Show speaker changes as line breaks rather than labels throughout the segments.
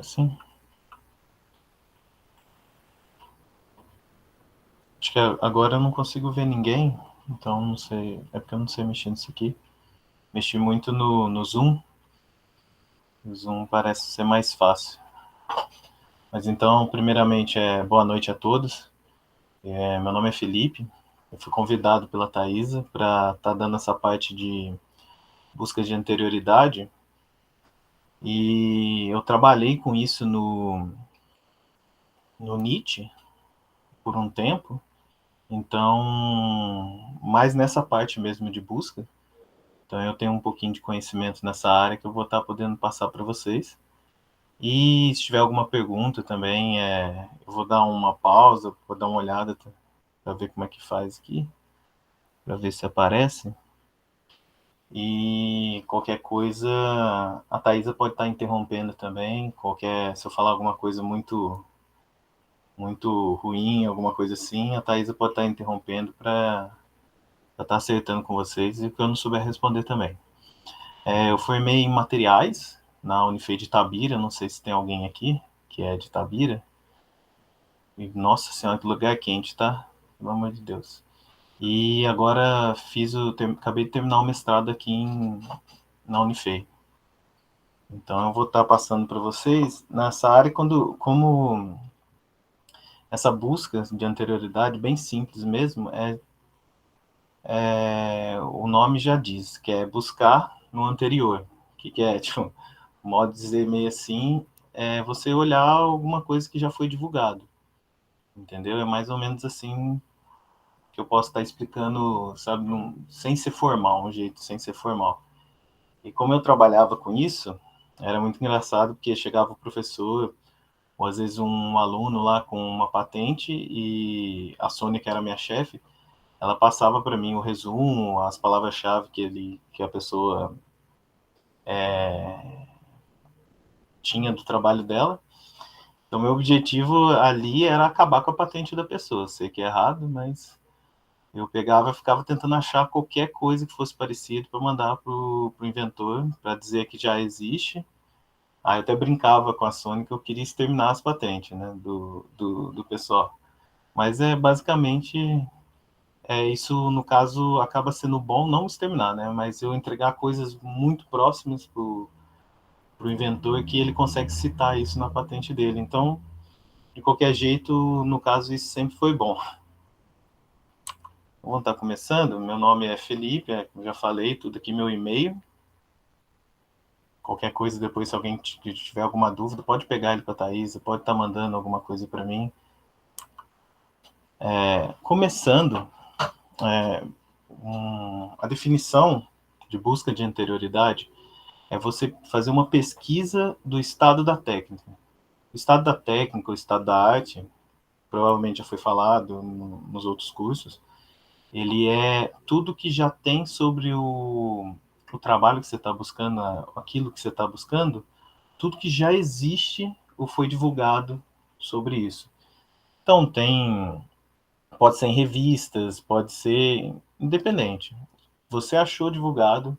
Assim? Acho que agora eu não consigo ver ninguém, então não sei. É porque eu não sei mexer nisso aqui. Mexi muito no Zoom. O Zoom parece ser mais fácil. Mas então, primeiramente, boa noite a todos. Meu nome é Felipe. Eu fui convidado pela Thaisa para estar dando essa parte de busca de anterioridade. E eu trabalhei com isso no NIT por um tempo. Então, mais nessa parte mesmo de busca. Então, eu tenho um pouquinho de conhecimento nessa área que eu vou estar podendo passar para vocês. E se tiver alguma pergunta também, eu vou dar uma pausa, vou dar uma olhada para ver como é que faz aqui, para ver se aparece. E qualquer coisa, a Thaisa pode estar interrompendo também. Se eu falar alguma coisa muito ruim, alguma coisa assim, a Thaisa pode estar interrompendo para estar acertando com vocês e que eu não souber responder também. Eu formei em materiais na Unifei de Itabira, não sei se tem alguém aqui que é de Itabira. E, nossa senhora, que lugar quente, tá? Pelo amor de Deus. E agora acabei de terminar o mestrado aqui na Unifei. Então eu vou estar passando para vocês nessa área como essa busca de anterioridade, bem simples mesmo, o nome já diz, que é buscar no anterior. Que é, tipo, modo de dizer meio assim, é você olhar alguma coisa que já foi divulgado, entendeu? É mais ou menos assim que eu posso estar explicando, sabe, sem ser formal, um jeito sem ser formal. E como eu trabalhava com isso, era muito engraçado, porque chegava o professor, ou às vezes um aluno lá com uma patente, e a Sônia, que era minha chefe, ela passava para mim o resumo, as palavras-chave que a pessoa tinha do trabalho dela. Então, meu objetivo ali era acabar com a patente da pessoa. Sei que é errado, mas eu pegava e ficava tentando achar qualquer coisa que fosse parecido para mandar pro inventor, para dizer que já existe. Aí eu até brincava com a Sony que eu queria exterminar as patentes, né, do pessoal. Mas basicamente isso, no caso, acaba sendo bom não exterminar, né, mas eu entregar coisas muito próximas pro inventor que ele consegue citar isso na patente dele. Então, de qualquer jeito, no caso, isso sempre foi bom. Vamos estar começando. Meu nome é Felipe, eu já falei, tudo aqui meu e-mail. Qualquer coisa depois, se alguém tiver alguma dúvida, pode pegar ele para a Thaís, pode estar mandando alguma coisa para mim. Começando, a definição de busca de anterioridade é você fazer uma pesquisa do estado da técnica. O estado da técnica, o estado da arte, provavelmente já foi falado nos outros cursos, ele é tudo que já tem sobre o trabalho que você está buscando, aquilo que você está buscando, tudo que já existe ou foi divulgado sobre isso. Então pode ser em revistas, pode ser independente. Você achou divulgado,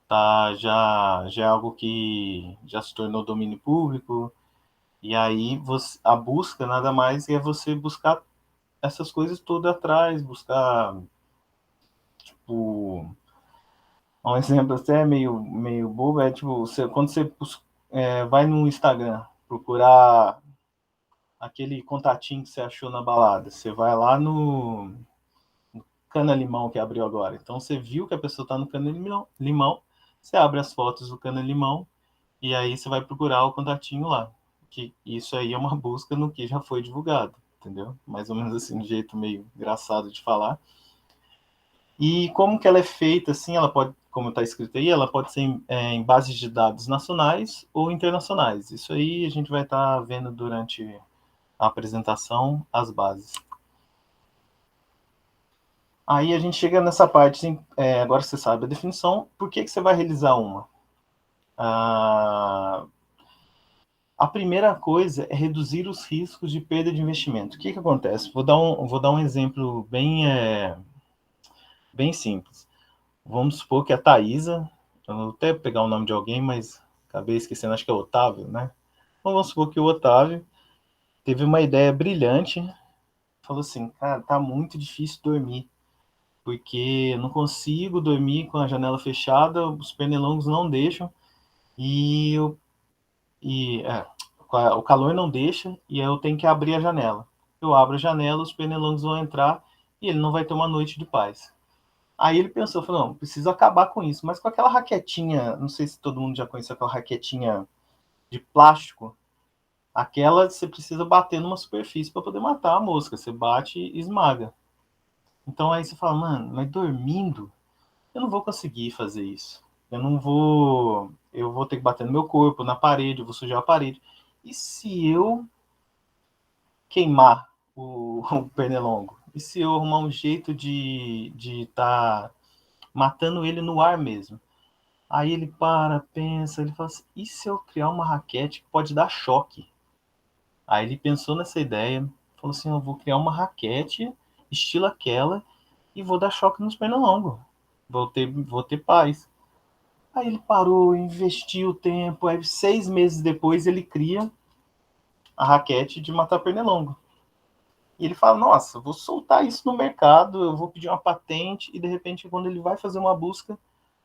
tá? Já é algo que já se tornou domínio público. E aí a busca nada mais é você buscar essas coisas todas atrás, buscar tipo um exemplo até meio bobo é tipo quando você vai no Instagram procurar aquele contatinho que você achou na balada, você vai lá no Cana Limão que abriu agora. Então você viu que a pessoa está no Cana Limão, você abre as fotos do Cana Limão e aí você vai procurar o contatinho lá. Que isso aí é uma busca no que já foi divulgado, entendeu? Mais ou menos assim, de jeito meio engraçado de falar. E como que ela é feita, assim, ela pode, como está escrito aí, ela pode ser em bases de dados nacionais ou internacionais. Isso aí a gente vai estar vendo durante a apresentação, as bases. Aí a gente chega nessa parte, assim, agora você sabe a definição, por que você vai realizar uma? A primeira coisa é reduzir os riscos de perda de investimento. O que acontece? Vou dar um exemplo bem simples. Vamos supor que a Thaisa, eu vou até pegar o nome de alguém, mas acabei esquecendo, acho que é Otávio, né? Então, vamos supor que o Otávio teve uma ideia brilhante, falou assim, cara, tá muito difícil dormir, porque eu não consigo dormir com a janela fechada, os pernilongos não deixam, e, eu, e o calor não deixa, e eu tenho que abrir a janela. Eu abro a janela, os pernilongos vão entrar, e ele não vai ter uma noite de paz. Aí ele pensou, falou, não, preciso acabar com isso, mas com aquela raquetinha, não sei se todo mundo já conhece aquela raquetinha de plástico, aquela você precisa bater numa superfície para poder matar a mosca. Você bate e esmaga. Então aí você fala, mano, mas dormindo, eu não vou conseguir fazer isso. Eu não vou. Eu vou ter que bater no meu corpo, na parede, eu vou sujar a parede. E se eu queimar o pernilongo? E se eu arrumar um jeito de tá matando ele no ar mesmo? Aí ele para, pensa, ele fala assim, e se eu criar uma raquete que pode dar choque? Aí ele pensou nessa ideia, falou assim, eu vou criar uma raquete, estilo aquela, e vou dar choque nos pernilongos. Vou ter paz. Aí ele parou, investiu o tempo, aí 6 meses depois ele cria a raquete de matar pernilongo. E ele fala, nossa, vou soltar isso no mercado, eu vou pedir uma patente, e de repente quando ele vai fazer uma busca,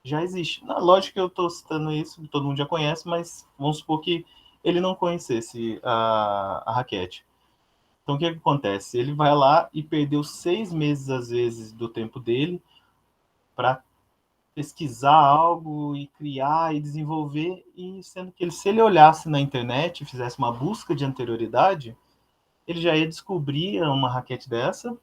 já existe. Na lógica que eu estou citando isso, todo mundo já conhece, mas vamos supor que ele não conhecesse a raquete. Então, o que acontece? Ele vai lá e perdeu 6 meses, às vezes, do tempo dele para pesquisar algo e criar e desenvolver, e sendo que se ele olhasse na internet e fizesse uma busca de anterioridade, ele já ia descobrir uma raquete dessa,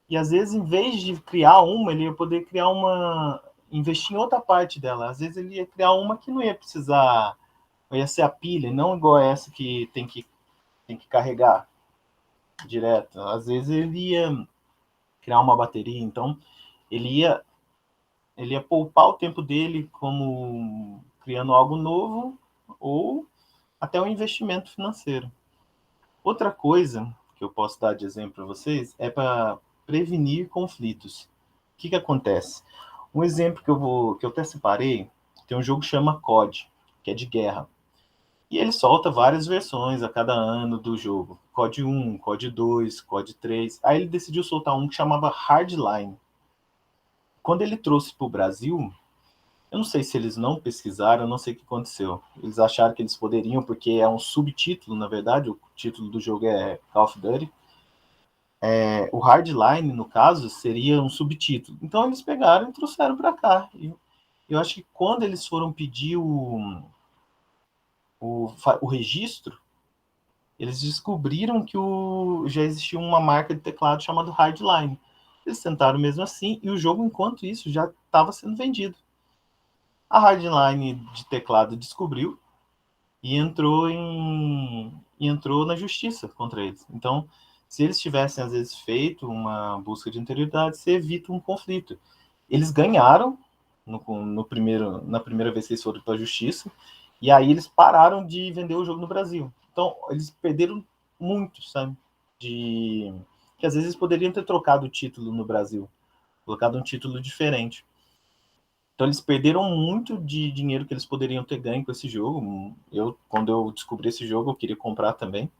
e às vezes, em vez de criar uma, ele ia poder criar uma, investir em outra parte dela. Às vezes ele ia criar uma que não ia precisar, ia ser a pilha, não igual essa que tem que carregar direto. Às vezes ele ia criar uma bateria, então ele ia ele ia poupar o tempo dele como criando algo novo ou até um investimento financeiro. Outra coisa que eu posso dar de exemplo para vocês é para prevenir conflitos. O que acontece? Um exemplo que eu até separei, tem um jogo que chama COD, que é de guerra. E ele solta várias versões a cada ano do jogo. COD 1, COD 2, COD 3. Aí ele decidiu soltar um que chamava Hardline. Quando ele trouxe para o Brasil, eu não sei se eles não pesquisaram, eu não sei o que aconteceu. Eles acharam que eles poderiam, porque é um subtítulo, na verdade, o título do jogo é Call of Duty. O Hardline, no caso, seria um subtítulo. Então eles pegaram e trouxeram para cá. E eu acho que quando eles foram pedir o registro, eles descobriram que já existia uma marca de teclado chamada Hardline. Eles tentaram mesmo assim, e o jogo, enquanto isso, já estava sendo vendido. A Hardline de teclado descobriu e entrou na justiça contra eles. Então, se eles tivessem, às vezes, feito uma busca de interioridade, você evita um conflito. Eles ganharam na primeira vez que eles foram para a justiça, e aí eles pararam de vender o jogo no Brasil. Então, eles perderam muito, sabe? Que às vezes eles poderiam ter trocado o título no Brasil, colocado um título diferente. Então eles perderam muito de dinheiro que eles poderiam ter ganho com esse jogo. Quando eu descobri esse jogo, eu queria comprar também.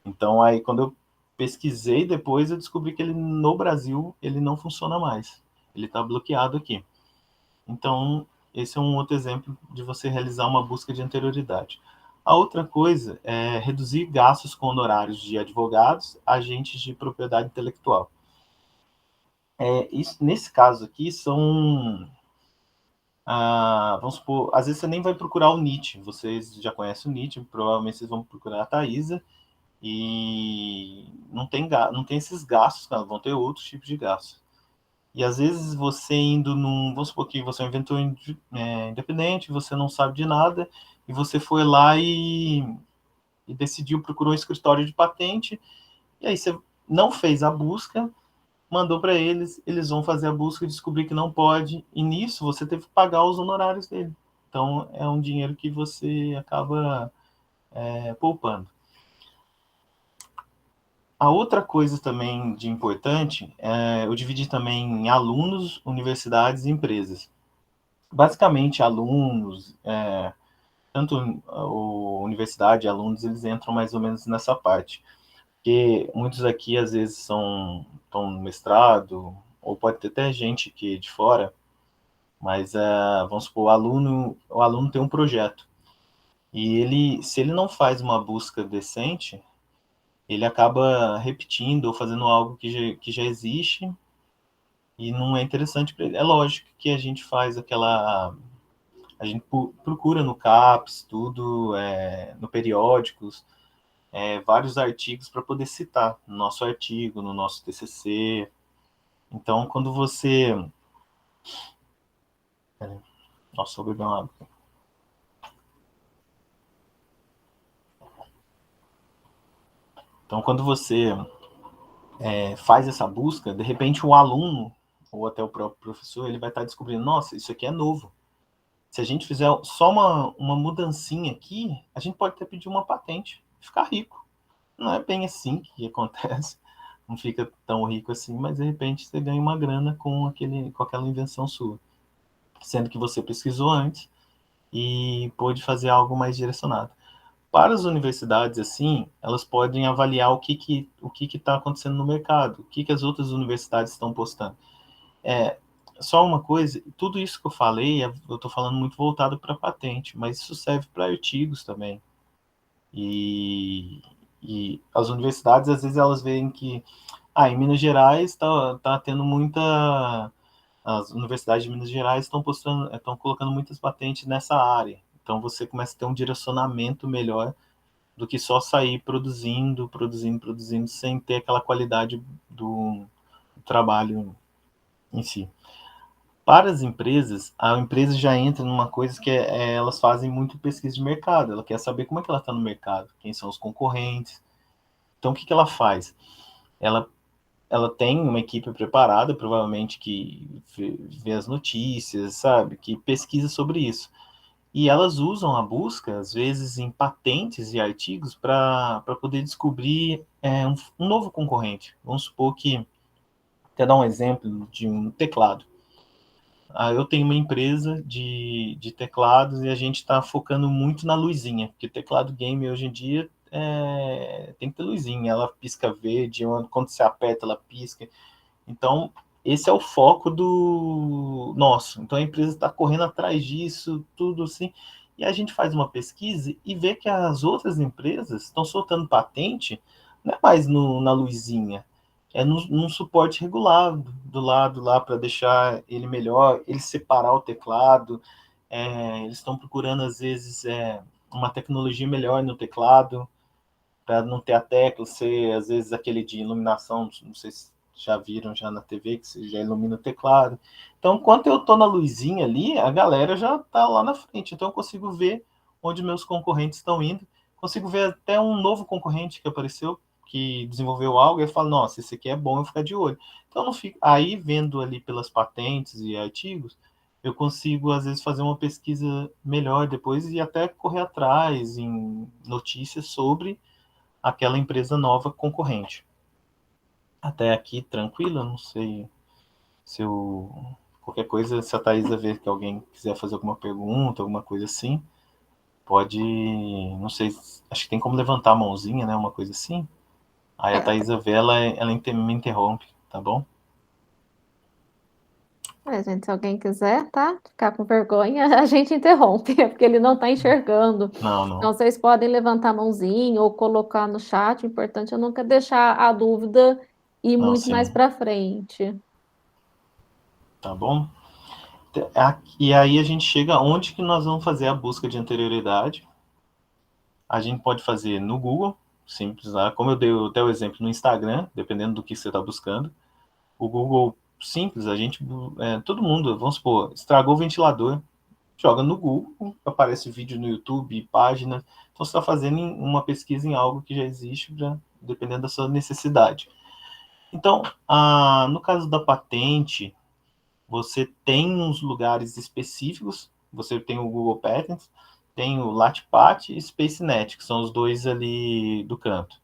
Então aí quando eu pesquisei depois, eu descobri que ele no Brasil ele não funciona mais. Ele está bloqueado aqui. Então esse é um outro exemplo de você realizar uma busca de anterioridade. A outra coisa é reduzir gastos com honorários de advogados, agentes de propriedade intelectual. Nesse caso aqui são vamos supor, às vezes você nem vai procurar o Nietzsche, vocês já conhecem o Nietzsche, provavelmente vocês vão procurar a Thaisa, e não tem esses gastos, cara, vão ter outros tipos de gastos. E às vezes você indo vamos supor que você é um inventor independente, você não sabe de nada, e você foi lá e decidiu, procurou um escritório de patente, e aí você não fez a busca, mandou para eles, eles vão fazer a busca e descobrir que não pode, e nisso você teve que pagar os honorários dele. Então é um dinheiro que você acaba poupando. A outra coisa também de importante, eu dividi também em alunos, universidades e empresas. Basicamente, alunos, tanto a universidade, alunos, eles entram mais ou menos nessa parte. Porque muitos aqui, às vezes, estão no mestrado, ou pode ter até gente que de fora, mas vamos supor, o aluno tem um projeto. E se ele não faz uma busca decente, ele acaba repetindo ou fazendo algo que já existe e não é interessante para ele. É lógico que a gente faz a gente procura no CAPES, tudo, no periódicos, vários artigos para poder citar no nosso artigo, no nosso TCC. Então, quando você... Nossa, vou beber uma água. Então, quando você faz essa busca, de repente o aluno, ou até o próprio professor, ele vai estar descobrindo, nossa, isso aqui é novo. Se a gente fizer só uma mudancinha aqui, a gente pode até pedir uma patente, ficar rico. Não é bem assim que acontece, não fica tão rico assim, mas de repente você ganha uma grana com aquela invenção sua, sendo que você pesquisou antes e pôde fazer algo mais direcionado. Para as universidades, assim, elas podem avaliar o que está acontecendo no mercado, o que as outras universidades estão postando. Só uma coisa, tudo isso que eu falei, eu estou falando muito voltado para patente, mas isso serve para artigos também. E, e as universidades, às vezes, elas veem que, em Minas Gerais está tendo muita... As universidades de Minas Gerais estão colocando muitas patentes nessa área. Então, você começa a ter um direcionamento melhor do que só sair produzindo, produzindo, produzindo, sem ter aquela qualidade do trabalho em si. Para as empresas, a empresa já entra numa coisa que elas fazem muito pesquisa de mercado. Ela quer saber como é que ela está no mercado, quem são os concorrentes. Então, o que ela faz? Ela, ela tem uma equipe preparada, provavelmente, que vê as notícias, sabe? Que pesquisa sobre isso. E elas usam a busca, às vezes, em patentes e artigos para poder descobrir um novo concorrente. Vamos supor que, quer dar um exemplo de um teclado. Eu tenho uma empresa de teclados e a gente está focando muito na luzinha, porque teclado game hoje em dia tem que ter luzinha, ela pisca verde, quando você aperta ela pisca. Então, esse é o foco do nosso. Então, a empresa está correndo atrás disso, tudo assim. E a gente faz uma pesquisa e vê que as outras empresas estão soltando patente, não é mais na luzinha, é num suporte regulado do lado lá para deixar ele melhor, ele separar o teclado. Eles estão procurando, às vezes, uma tecnologia melhor no teclado, para não ter a tecla ser, às vezes, aquele de iluminação, não sei se já viram já na TV, que você já ilumina o teclado. Então, enquanto eu estou na luzinha ali, a galera já está lá na frente. Então, eu consigo ver onde meus concorrentes estão indo. Consigo ver até um novo concorrente que apareceu, que desenvolveu algo, e eu falo, nossa, esse aqui é bom, eu ficar de olho. Então, não fico... aí, vendo ali pelas patentes e artigos, eu consigo, às vezes, fazer uma pesquisa melhor depois e até correr atrás em notícias sobre aquela empresa nova concorrente. Até aqui, tranquilo, não sei se eu... Qualquer coisa, se a Thaisa ver que alguém quiser fazer alguma pergunta, alguma coisa assim, pode... Não sei, acho que tem como levantar a mãozinha, né? Uma coisa assim. Aí a
É,
Thaisa vê, ela me interrompe, tá bom?
gente, se alguém quiser, tá? Ficar com vergonha, a gente interrompe, porque ele não está enxergando.
Não,
Então,
não.
vocês podem levantar a mãozinha ou colocar no chat. O importante é nunca deixar a dúvida ir
Não,
muito mais
sim.
para frente.
Tá bom? E aí a gente chega onde que nós vamos fazer a busca de anterioridade. A gente pode fazer no Google, simples lá, como eu dei até o exemplo no Instagram, dependendo do que você está buscando. O Google simples, todo mundo, vamos supor, estragou o ventilador, joga no Google, aparece vídeo no YouTube, página. Então você está fazendo uma pesquisa em algo que já existe, dependendo da sua necessidade. Então, no caso da patente, você tem uns lugares específicos, você tem o Google Patents, tem o Latpat e SpaceNet, que são os dois ali do canto.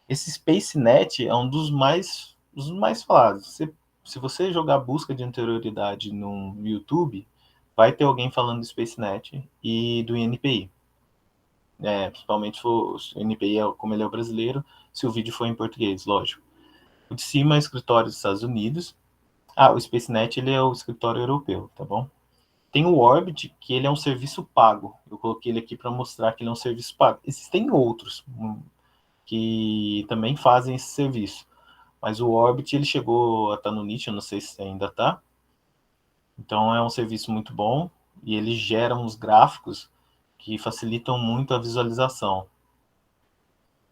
Esse SpaceNet é um dos mais falados. Se você jogar busca de anterioridade no YouTube, vai ter alguém falando do SpaceNet e do INPI. principalmente se for o NPI, como ele é o brasileiro, se o vídeo for em português, lógico. O de cima é o escritório dos Estados Unidos. O SpaceNet, ele é o escritório europeu, tá bom? Tem o Orbit, que ele é um serviço pago. Eu coloquei ele aqui para mostrar que ele é um serviço pago. Existem outros que também fazem esse serviço. Mas o Orbit, ele chegou a estar no NIT, eu não sei se ainda está. Então é um serviço muito bom e ele gera uns gráficos que facilitam muito a visualização.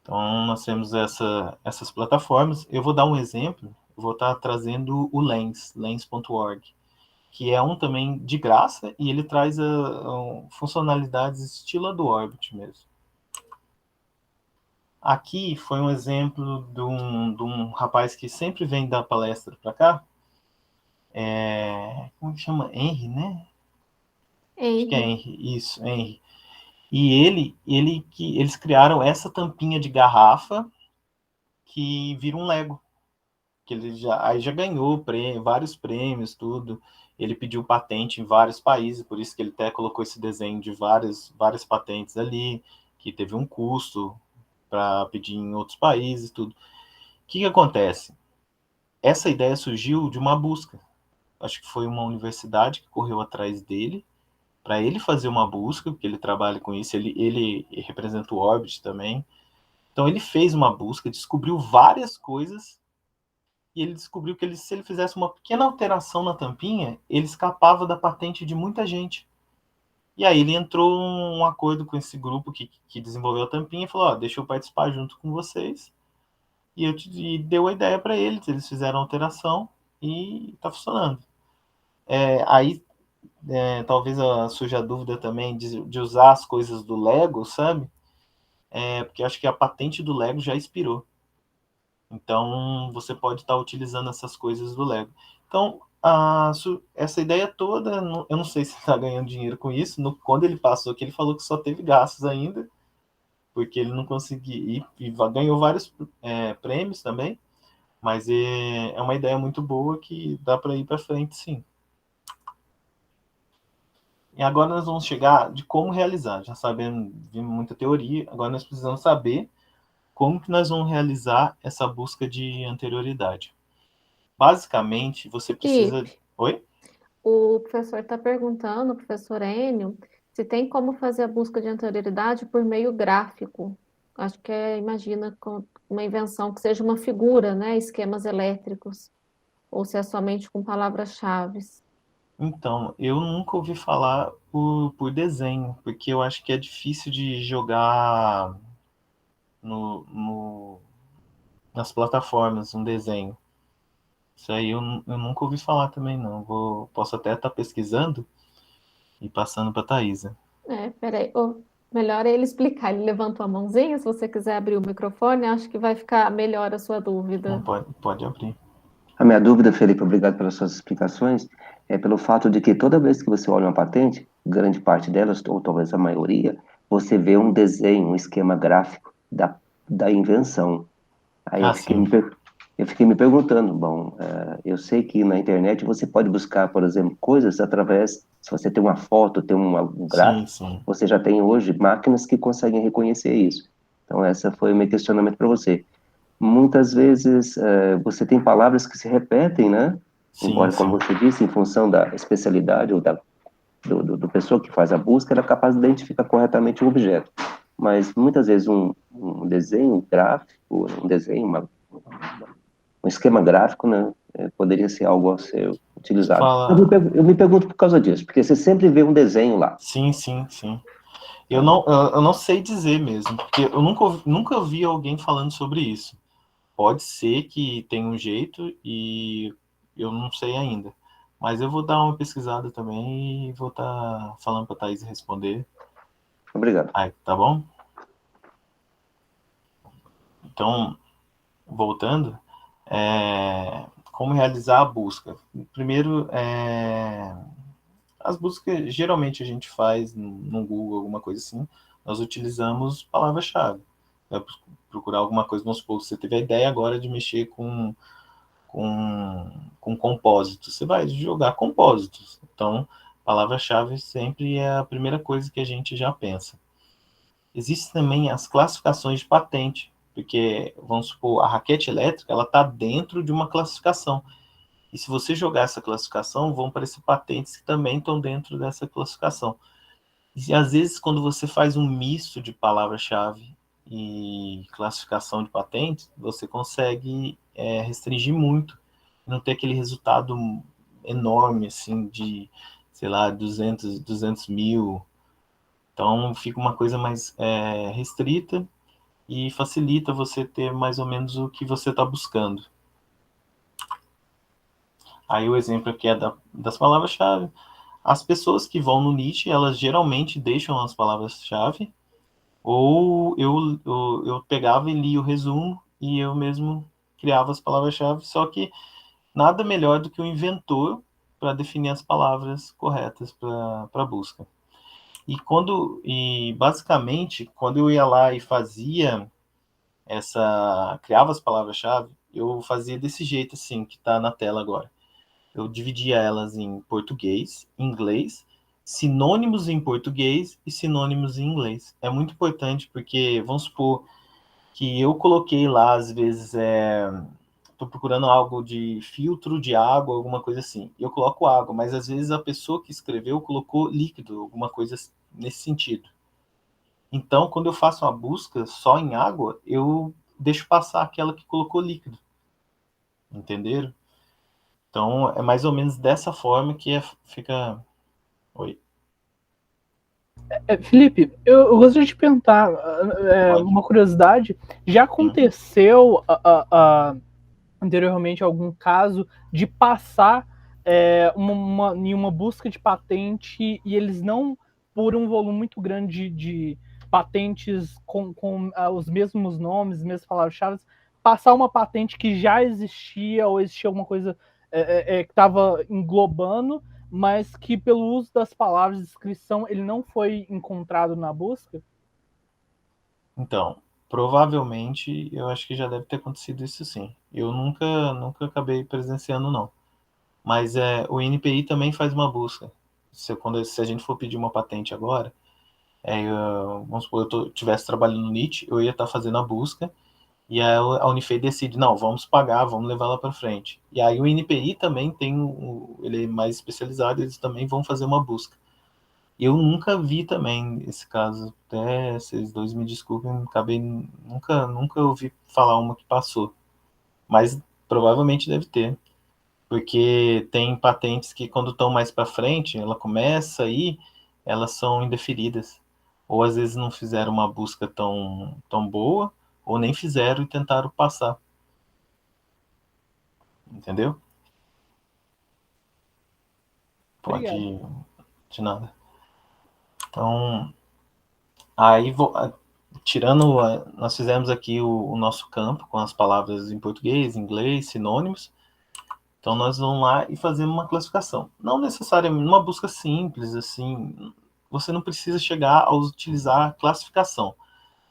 Então nós temos essas plataformas. Eu vou dar um exemplo, eu vou estar trazendo o lens.org, que é um também de graça e ele traz funcionalidades estilo a do Orbit mesmo. Aqui foi um exemplo de um rapaz que sempre vem dar palestra para cá. Como que chama? Henry, né? Acho que é
Henry.
Henry, isso, Henry. E eles criaram essa tampinha de garrafa que vira um Lego. Que ele já ganhou vários prêmios, tudo. Ele pediu patente em vários países, por isso que ele até colocou esse desenho de várias patentes ali, que teve um custo para pedir em outros países, tudo. O que acontece? Essa ideia surgiu de uma busca. Acho que foi uma universidade que correu atrás dele, para ele fazer uma busca, porque ele trabalha com isso, ele representa o Orbit também. Então ele fez uma busca, descobriu várias coisas, e ele descobriu que se ele fizesse uma pequena alteração na tampinha, ele escapava da patente de muita gente. E aí ele entrou um acordo com esse grupo que desenvolveu a tampinha e falou, deixa eu participar junto com vocês. E deu a ideia para eles fizeram a alteração e está funcionando. Aí talvez surja a dúvida também de usar as coisas do Lego, sabe? Porque eu acho que a patente do Lego já expirou. Então, você pode estar utilizando essas coisas do Lego. Então, essa ideia toda, eu não sei se está ganhando dinheiro com isso. Quando ele passou aqui, ele falou que só teve gastos ainda, porque ele não conseguiu, e ganhou vários prêmios também, mas é uma ideia muito boa que dá para ir para frente, sim. E agora nós vamos chegar de como realizar. Já sabemos, vimos muita teoria, agora nós precisamos saber como que nós vamos realizar essa busca de anterioridade. Basicamente, você precisa...
Felipe,
Oi?
o professor está perguntando, o professor Enio, se tem como fazer a busca de anterioridade por meio gráfico. Acho que imagina com uma invenção que seja uma figura, né? Esquemas elétricos, ou se é somente com palavras-chave.
Então, eu nunca ouvi falar por desenho, porque eu acho que é difícil de jogar nas plataformas um desenho. Isso aí eu nunca ouvi falar também, não. Posso até estar pesquisando e passando para a Thaisa.
Peraí, melhor é ele explicar. Ele levantou a mãozinha, se você quiser abrir o microfone, acho que vai ficar melhor a sua
Não
dúvida.
pode abrir.
A minha dúvida, Felipe, obrigado pelas suas explicações, é pelo fato de que toda vez que você olha uma patente, grande parte delas, ou talvez a maioria, você vê um desenho, um esquema gráfico da invenção. Aí
Sim.
eu fiquei me perguntando, bom, eu sei que na internet você pode buscar, por exemplo, coisas através, se você tem uma foto, tem um
Sim,
gráfico,
sim.
você já tem hoje máquinas que conseguem reconhecer isso. Então, essa foi o meu questionamento para você. Muitas vezes você tem palavras que se repetem, né?
Sim,
Embora, como
sim.
você disse, em função da especialidade ou do pessoa que faz a busca, ela é capaz de identificar corretamente o objeto. Mas muitas vezes um desenho gráfico, um esquema gráfico, né? Poderia ser algo a ser
Você
utilizado.
fala...
Eu me pergunto por causa disso, porque você sempre vê um desenho lá.
Sim, sim, sim.
Então,
Eu não sei dizer mesmo, porque eu nunca ouvi alguém falando sobre isso. Pode ser que tenha um jeito e eu não sei ainda. Mas eu vou dar uma pesquisada também e vou estar falando para a Thaís responder.
obrigado.
Aí, tá bom? Então, voltando, como realizar a busca? Primeiro, as buscas geralmente a gente faz no Google, alguma coisa assim, nós utilizamos palavra-chave. Vai procurar alguma coisa, vamos supor, você teve a ideia agora de mexer com compósitos. Você vai jogar compósitos. Então, palavra-chave sempre é a primeira coisa que a gente já pensa. Existem também as classificações de patente, porque, vamos supor, a raquete elétrica, ela está dentro de uma classificação. E se você jogar essa classificação, vão aparecer patentes que também estão dentro dessa classificação. E às vezes, quando você faz um misto de palavra-chave e classificação de patentes, você consegue restringir muito, não ter aquele resultado enorme, assim, de, sei lá, 200 mil. Então, fica uma coisa mais restrita e facilita você ter mais ou menos o que você está buscando. Aí o exemplo aqui é das palavras-chave. As pessoas que vão no Nietzsche, elas geralmente deixam as palavras-chave, ou eu pegava e lia o resumo e eu mesmo criava as palavras-chave, só que nada melhor do que o inventor para definir as palavras corretas para a busca. E basicamente, quando eu ia lá e fazia criava as palavras-chave, eu fazia desse jeito assim, que está na tela agora. Eu dividia elas em português, inglês, sinônimos em português e sinônimos em inglês. É muito importante porque, vamos supor, que eu coloquei lá, às vezes, estou procurando algo de filtro de água, alguma coisa assim. Eu coloco água, mas às vezes a pessoa que escreveu colocou líquido, alguma coisa nesse sentido. Então, quando eu faço uma busca só em água, eu deixo passar aquela que colocou líquido. Entenderam? Então, é mais ou menos dessa forma que fica... Oi,
Felipe, eu gostaria de perguntar
pode.
uma curiosidade. Já
Sim.
aconteceu anteriormente algum caso de passar em uma busca de patente e eles não, por um volume muito grande de patentes com os mesmos nomes, as mesmas palavras-chave, passar uma patente que já existia ou existia alguma coisa que estava englobando, mas que pelo uso das palavras de descrição ele não foi encontrado na busca?
Então, provavelmente, eu acho que já deve ter acontecido isso sim. Eu nunca acabei presenciando, não. Mas o INPI também faz uma busca. Se a gente for pedir uma patente agora, vamos supor, eu estivesse trabalhando no NIT, eu ia estar fazendo a busca, e a Unifei decide, não, vamos pagar, vamos levar lá para frente. E aí o INPI também ele é mais especializado, eles também vão fazer uma busca. Eu nunca vi também esse caso, até vocês dois me desculpem, acabei nunca ouvi falar uma que passou, mas provavelmente deve ter, porque tem patentes que quando estão mais para frente, ela começa aí, elas são indeferidas, ou às vezes não fizeram uma busca tão boa, ou nem fizeram e tentaram passar, entendeu?
Obrigado.
Pode, de nada. Então, aí tirando, nós fizemos aqui o nosso campo com as palavras em português, inglês, sinônimos. Então nós vamos lá e fazemos uma classificação. Não necessariamente uma busca simples, assim, você não precisa chegar a utilizar a classificação,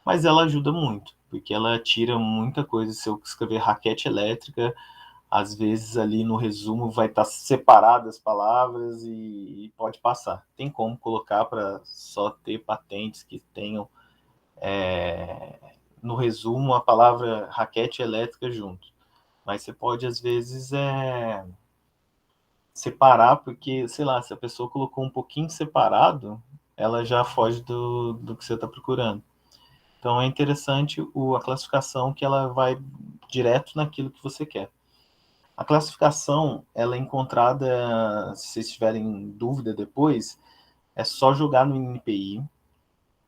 mas ela ajuda muito, porque ela tira muita coisa. Se eu escrever raquete elétrica, às vezes ali no resumo vai estar separado as palavras e pode passar. Tem como colocar para só ter patentes que tenham no resumo a palavra raquete elétrica junto. Mas você pode, às vezes, separar, porque, sei lá, se a pessoa colocou um pouquinho separado, ela já foge do que você está procurando. Então é interessante a classificação que ela vai direto naquilo que você quer. A classificação, ela é encontrada, se vocês tiverem dúvida depois, é só jogar no INPI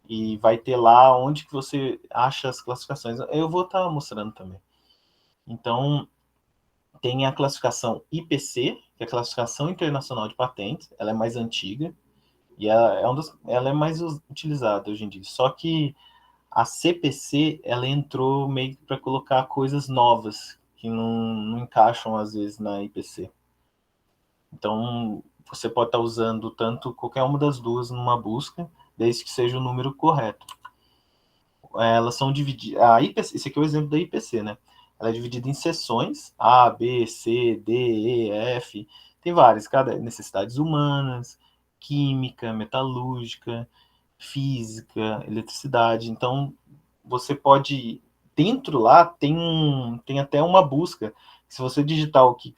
e vai ter lá onde que você acha as classificações. Eu vou estar mostrando também. Então, tem a classificação IPC, que é a Classificação Internacional de Patentes, ela é mais antiga e ela é mais utilizada hoje em dia. Só que a CPC, ela entrou meio para colocar coisas novas que não encaixam às vezes na IPC. Então, você pode estar usando tanto qualquer uma das duas numa busca, desde que seja o número correto. Elas são divididas. A IPC, esse aqui é o exemplo da IPC, né? Ela é dividida em seções: A, B, C, D, E, F. Tem várias, cada necessidades humanas, química, metalúrgica. física, eletricidade. Então, você pode, dentro lá, tem até uma busca. Se você digitar o que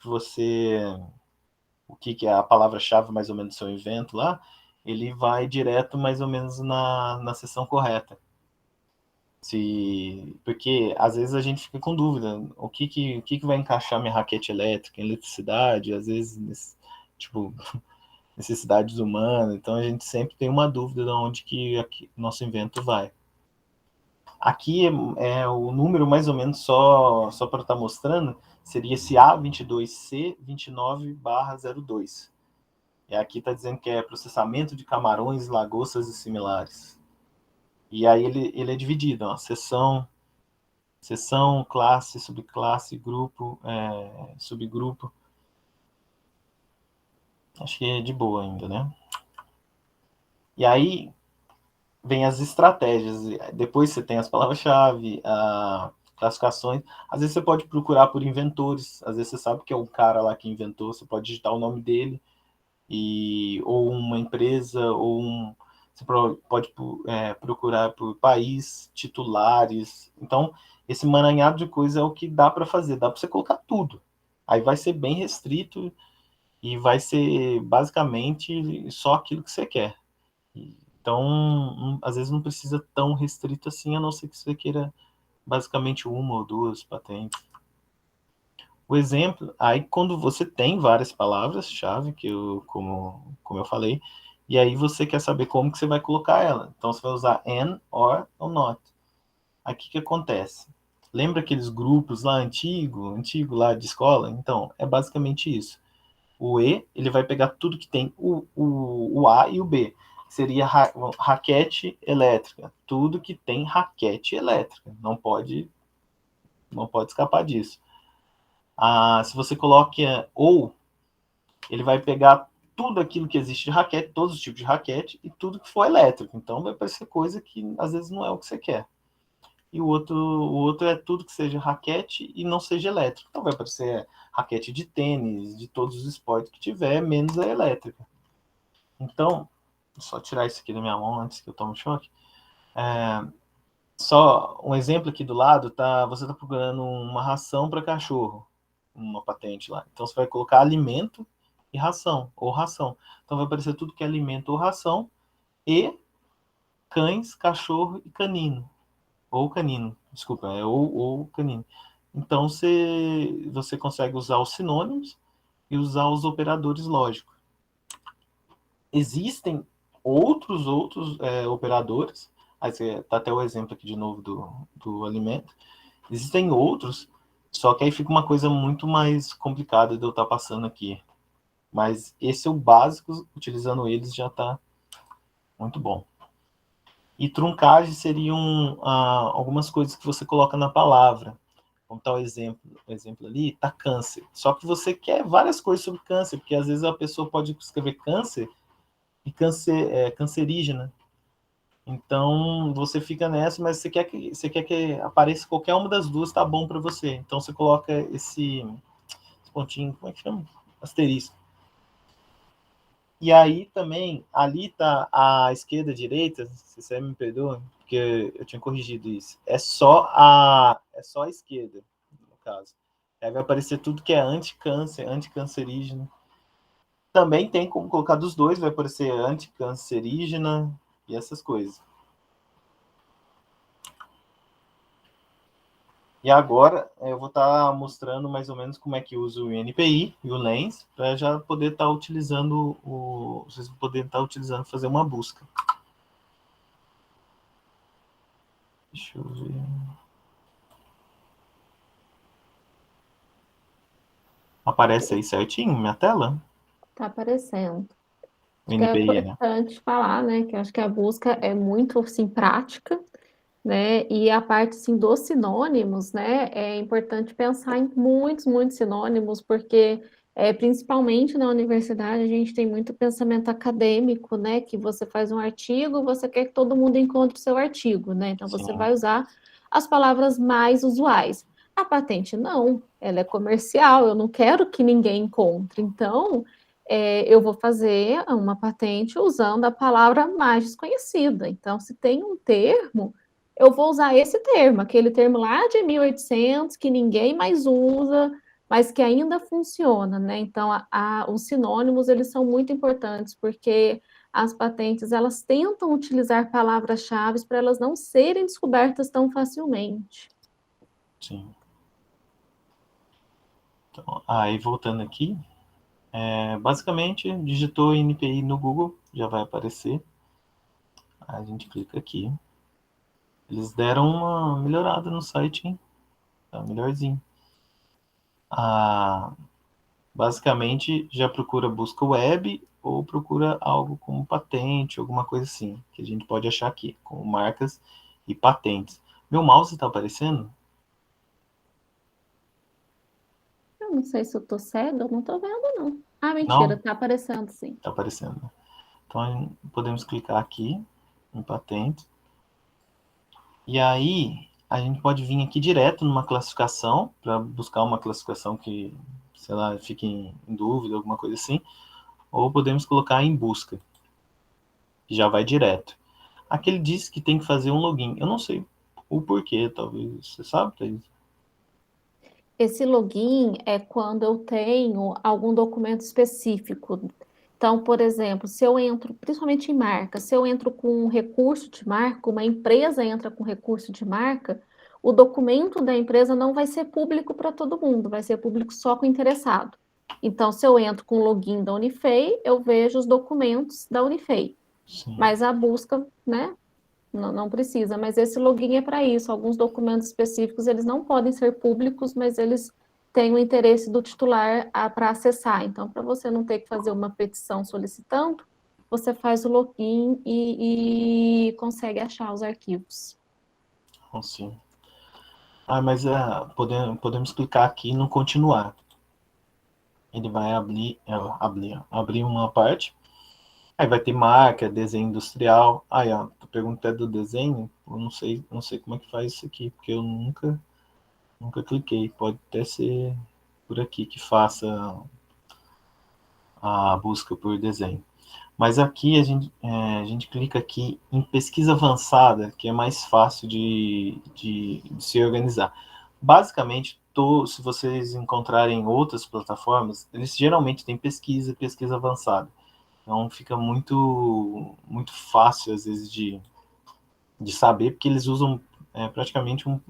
é a palavra-chave mais ou menos do seu evento lá, ele vai direto mais ou menos na seção correta. Porque às vezes a gente fica com dúvida, o que vai encaixar minha raquete elétrica, em eletricidade, às vezes, tipo, necessidades humanas, então a gente sempre tem uma dúvida de onde que nosso invento vai. Aqui é o número mais ou menos só para estar mostrando, seria esse A22C29/02. E aqui está dizendo que é processamento de camarões, lagostas e similares. E aí ele é dividido, ó, seção, classe, subclasse, grupo, subgrupo. Acho que é de boa ainda, né? E aí vem as estratégias. Depois você tem as palavras-chave, classificações. Às vezes você pode procurar por inventores. Às vezes você sabe que é o cara lá que inventou. Você pode digitar o nome dele, ou uma empresa, você pode procurar por país, titulares. Então, esse emaranhado de coisa é o que dá para fazer. Dá para você colocar tudo. Aí vai ser bem restrito e vai ser basicamente só aquilo que você quer. Então, às vezes não precisa tão restrito assim, a não ser que você queira basicamente uma ou duas patentes. O exemplo, aí quando você tem várias palavras-chave, como eu falei, e aí você quer saber como que você vai colocar ela. Então, você vai usar and, or ou not. Aí o que acontece? Lembra aqueles grupos lá antigo lá de escola? Então, é basicamente isso. O E, ele vai pegar tudo que tem o A e o B. Seria raquete elétrica. Tudo que tem raquete elétrica. Não pode escapar disso. Se você coloca ou, ele vai pegar tudo aquilo que existe de raquete, todos os tipos de raquete, e tudo que for elétrico. Então vai parecer coisa que às vezes não é o que você quer. E o outro é tudo que seja raquete e não seja elétrico. Então vai aparecer raquete de tênis, de todos os esportes que tiver, menos a elétrica. Então, vou só tirar isso aqui da minha mão antes que eu tome choque. Só um exemplo aqui do lado, você está procurando uma ração para cachorro, uma patente lá. Então você vai colocar alimento e ração, ou ração. Então vai aparecer tudo que é alimento ou ração, e cães, cachorro e canino. Ou canino, desculpa, ou canino. Então você consegue usar os sinônimos e usar os operadores lógicos. Existem outros operadores, aí tá até o exemplo aqui de novo do alimento. Existem outros, só que aí fica uma coisa muito mais complicada de eu estar passando aqui. Mas esse é o básico, utilizando eles já está muito bom. E truncagem seriam algumas coisas que você coloca na palavra. Como está o exemplo ali, está câncer. Só que você quer várias coisas sobre câncer, porque às vezes a pessoa pode escrever câncer e cancerígena. Então você fica nessa, mas você quer que apareça qualquer uma das duas, tá bom para você. Então você coloca esse pontinho, como é que chama? Asterisco. E aí também, ali tá a esquerda, a direita, se você me perdoa, porque eu tinha corrigido isso. É só a esquerda, no caso. Aí vai aparecer tudo que é anticâncer, anticancerígeno. Também tem como colocar dos dois, vai aparecer anticancerígena e essas coisas. E agora eu vou estar mostrando mais ou menos como é que usa o INPI e o LENS para já poder estar utilizando vocês poderem estar utilizando, fazer uma busca. Deixa eu ver. Aparece aí certinho minha tela?
Está aparecendo.
O
Acho que é
INPI, né?
importante falar, né, que eu acho que a busca é muito, assim, prática, né, e a parte, assim, dos sinônimos, né, é importante pensar em muitos, muitos sinônimos, porque, principalmente na universidade, a gente tem muito pensamento acadêmico, né, que você faz um artigo, você quer que todo mundo encontre o seu artigo, né, então você
Sim.
vai usar as palavras mais usuais. A patente não, ela é comercial, eu não quero que ninguém encontre, então eu vou fazer uma patente usando a palavra mais desconhecida. Então, se tem um termo, eu vou usar esse termo, aquele termo lá de 1800, que ninguém mais usa, mas que ainda funciona, né? Então, os sinônimos, eles são muito importantes, porque as patentes, elas tentam utilizar palavras-chave para elas não serem descobertas tão facilmente.
Sim. Então, aí, voltando aqui, basicamente, digitou NPI no Google, já vai aparecer. Aí a gente clica aqui. Eles deram uma melhorada no site, hein? Tá melhorzinho. Basicamente, já procura busca web ou procura algo como patente, alguma coisa assim, que a gente pode achar aqui, como marcas e patentes. Meu mouse está aparecendo?
Eu não sei se eu tô cega, eu não tô vendo, não. Ah, mentira,
Não?
tá aparecendo sim.
Está aparecendo. Então, podemos clicar aqui em patente. E aí, a gente pode vir aqui direto numa classificação, para buscar uma classificação que, sei lá, fique em dúvida, alguma coisa assim. Ou podemos colocar em busca, que já vai direto. Aqui ele diz que tem que fazer um login. Eu não sei o porquê, talvez. Você sabe, Thaís?
Esse login é quando eu tenho algum documento específico. Então, por exemplo, se eu entro, principalmente em marca, se eu entro com um recurso de marca, uma empresa entra com recurso de marca, o documento da empresa não vai ser público para todo mundo, vai ser público só com o interessado. Então, se eu entro com o login da Unifei, eu vejo os documentos da Unifei.
Sim.
Mas a busca, né, não precisa, mas esse login é para isso. Alguns documentos específicos, eles não podem ser públicos, mas eles têm o interesse do titular para acessar. Então, para você não ter que fazer uma petição solicitando, você faz o login e consegue achar os arquivos.
Então, sim. Mas podemos clicar aqui no continuar. Ele vai abrir uma parte. Aí vai ter marca, desenho industrial. Aí, ó, a pergunta é do desenho. Eu não sei como é que faz isso aqui, porque eu nunca cliquei. Pode até ser por aqui que faça a busca por desenho. Mas aqui a gente clica aqui em pesquisa avançada, que é mais fácil de se organizar. Basicamente, se vocês encontrarem outras plataformas, eles geralmente têm pesquisa avançada. Então fica muito fácil, às vezes, de saber, porque eles usam praticamente o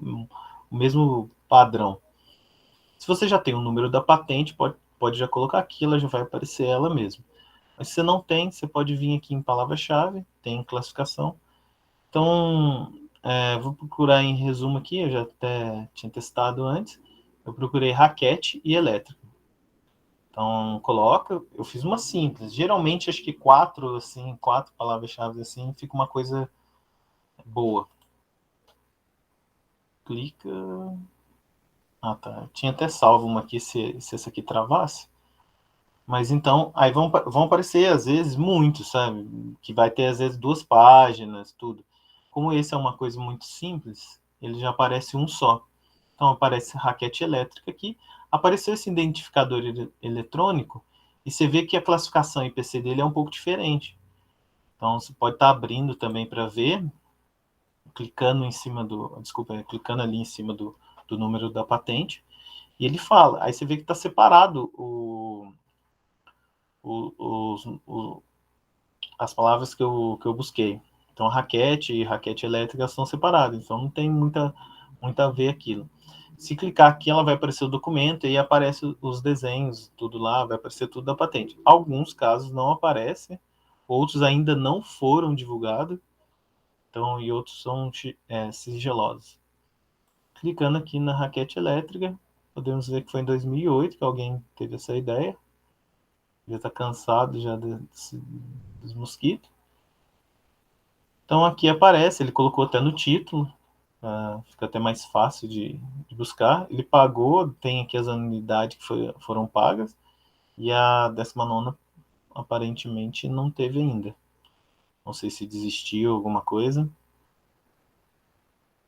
mesmo padrão. Se você já tem o número da patente, pode já colocar aqui, ela já vai aparecer ela mesma. Mas se você não tem, você pode vir aqui em palavra-chave, tem classificação. Então, vou procurar em resumo aqui, eu já até tinha testado antes. Eu procurei raquete e elétrica. Então, eu fiz uma simples. Geralmente, acho que quatro palavras-chave assim, fica uma coisa boa. Clica. Ah, tá. Tinha até salvo uma aqui se essa aqui travasse. Mas então, aí vão aparecer, às vezes, muitos, sabe? Que vai ter, às vezes, 2 páginas, tudo. Como esse é uma coisa muito simples, ele já aparece um só. Então, aparece raquete elétrica aqui. Apareceu esse identificador eletrônico e você vê que a classificação IPC dele é um pouco diferente. Então, você pode estar abrindo também para ver, clicando ali em cima do número da patente, e ele fala. Aí você vê que está separado as palavras que eu busquei. Então, raquete e raquete elétrica são separadas, então não tem muito a ver aquilo. Se clicar aqui, ela vai aparecer o documento e aparece os desenhos, tudo lá, vai aparecer tudo da patente. Alguns casos não aparecem, outros ainda não foram divulgados, então, e outros são sigilosos. Clicando aqui na raquete elétrica, podemos ver que foi em 2008 que alguém teve essa ideia. Já está cansado já dos mosquitos. Então aqui aparece, ele colocou até no título, fica até mais fácil de buscar. Ele pagou, tem aqui as anuidades que foram pagas, e a 19ª aparentemente não teve ainda. Não sei se desistiu alguma coisa.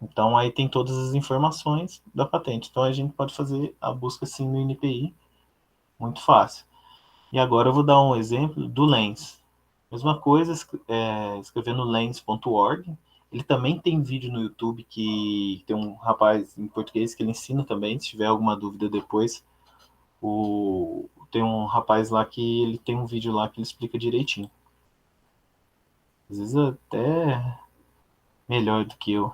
Então aí tem todas as informações da patente. Então a gente pode fazer a busca assim no NPI, muito fácil. E agora eu vou dar um exemplo do Lens. Mesma coisa, escrevendo lens.org. Ele também tem vídeo no YouTube que tem um rapaz em português que ele ensina também. Se tiver alguma dúvida depois, tem um rapaz lá que ele tem um vídeo lá que ele explica direitinho. Às vezes até melhor do que eu.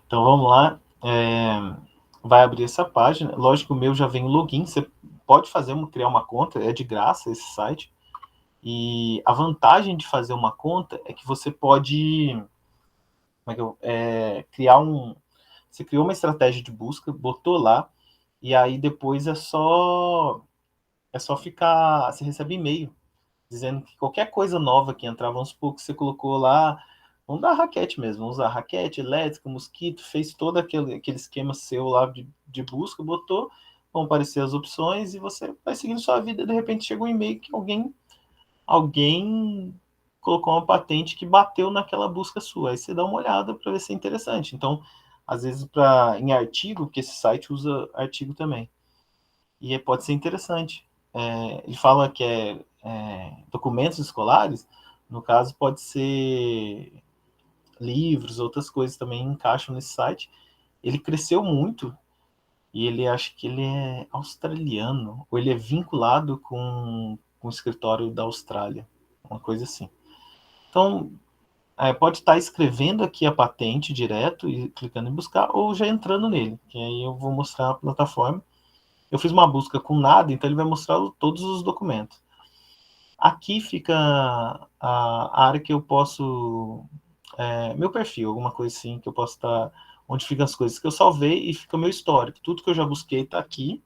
Então vamos lá. Vai abrir essa página. Lógico, o meu já vem o login. Você pode criar uma conta, é de graça esse site. E a vantagem de fazer uma conta é que você pode criar você criou uma estratégia de busca, botou lá, e aí depois é só ficar, você recebe e-mail dizendo que qualquer coisa nova que entrar, vamos supor que você colocou lá, vamos dar raquete mesmo, vamos usar raquete, elétrica, mosquito, fez todo aquele esquema seu lá de busca, botou, vão aparecer as opções e você vai seguindo sua vida, de repente chega um e-mail que alguém colocou uma patente que bateu naquela busca sua. Aí você dá uma olhada para ver se é interessante. Então, às vezes, em artigo, porque esse site usa artigo também. E pode ser interessante. Ele fala que documentos escolares, no caso, pode ser livros, outras coisas também encaixam nesse site. Ele cresceu muito e acho que ele é australiano, ou ele é vinculado com o escritório da Austrália, uma coisa assim. Então, pode estar escrevendo aqui a patente direto e clicando em buscar, ou já entrando nele, que aí eu vou mostrar a plataforma. Eu fiz uma busca com nada, então ele vai mostrar todos os documentos. Aqui fica a área que eu posso... meu perfil, alguma coisa assim, que eu posso estar... onde ficam as coisas que eu salvei e fica o meu histórico. Tudo que eu já busquei está aqui.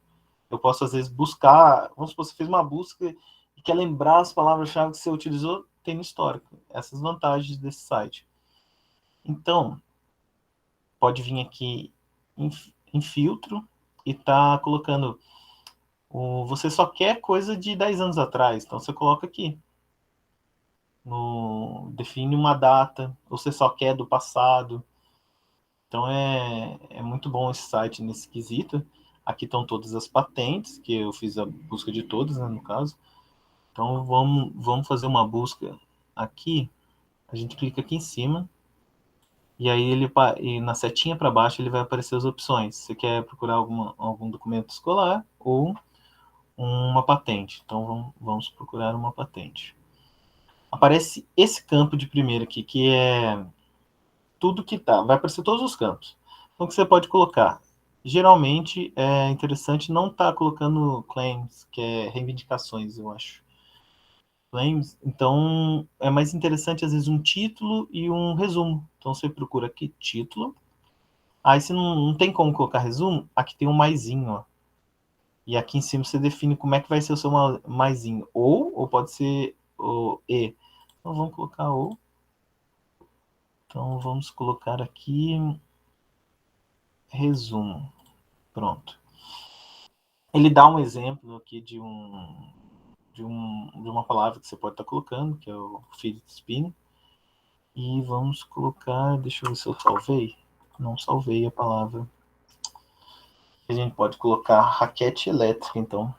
Eu posso, às vezes, buscar... Vamos supor, você fez uma busca e quer lembrar as palavras-chave que você utilizou, tem no histórico. Essas vantagens desse site. Então, pode vir aqui em filtro e tá colocando... você só quer coisa de 10 anos atrás, então você coloca aqui. Define uma data, ou você só quer do passado. Então é muito bom esse site nesse quesito. Aqui estão todas as patentes, que eu fiz a busca de todas, né, no caso. Então vamos fazer uma busca aqui. A gente clica aqui em cima. E aí e na setinha para baixo ele vai aparecer as opções. Você quer procurar algum documento escolar ou uma patente. Então vamos procurar uma patente. Aparece esse campo de primeiro aqui, que é tudo que tá. Vai aparecer todos os campos. Então, o que você pode colocar? Geralmente, é interessante não estar colocando claims, que é reivindicações, eu acho. Claims. Então, é mais interessante, às vezes, um título e um resumo. Então, você procura aqui, título. Aí, se não tem como colocar resumo, aqui tem um maisinho, ó. E aqui em cima você define como é que vai ser o seu maisinho. Ou pode ser o E. Então, vamos colocar o. Então, vamos colocar aqui resumo. Pronto. Ele dá um exemplo aqui de uma palavra que você pode estar colocando, que é o fidget spinning. E vamos colocar, deixa eu ver se eu salvei. Não salvei a palavra. A gente pode colocar raquete elétrica, então.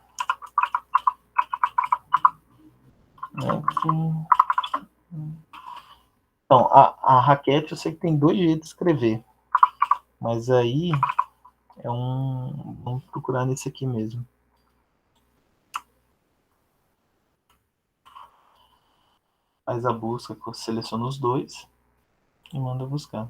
Então, a raquete eu sei que tem 2 jeitos de escrever. Mas aí vamos procurar nesse aqui mesmo. Faz a busca, seleciona os 2 e manda buscar.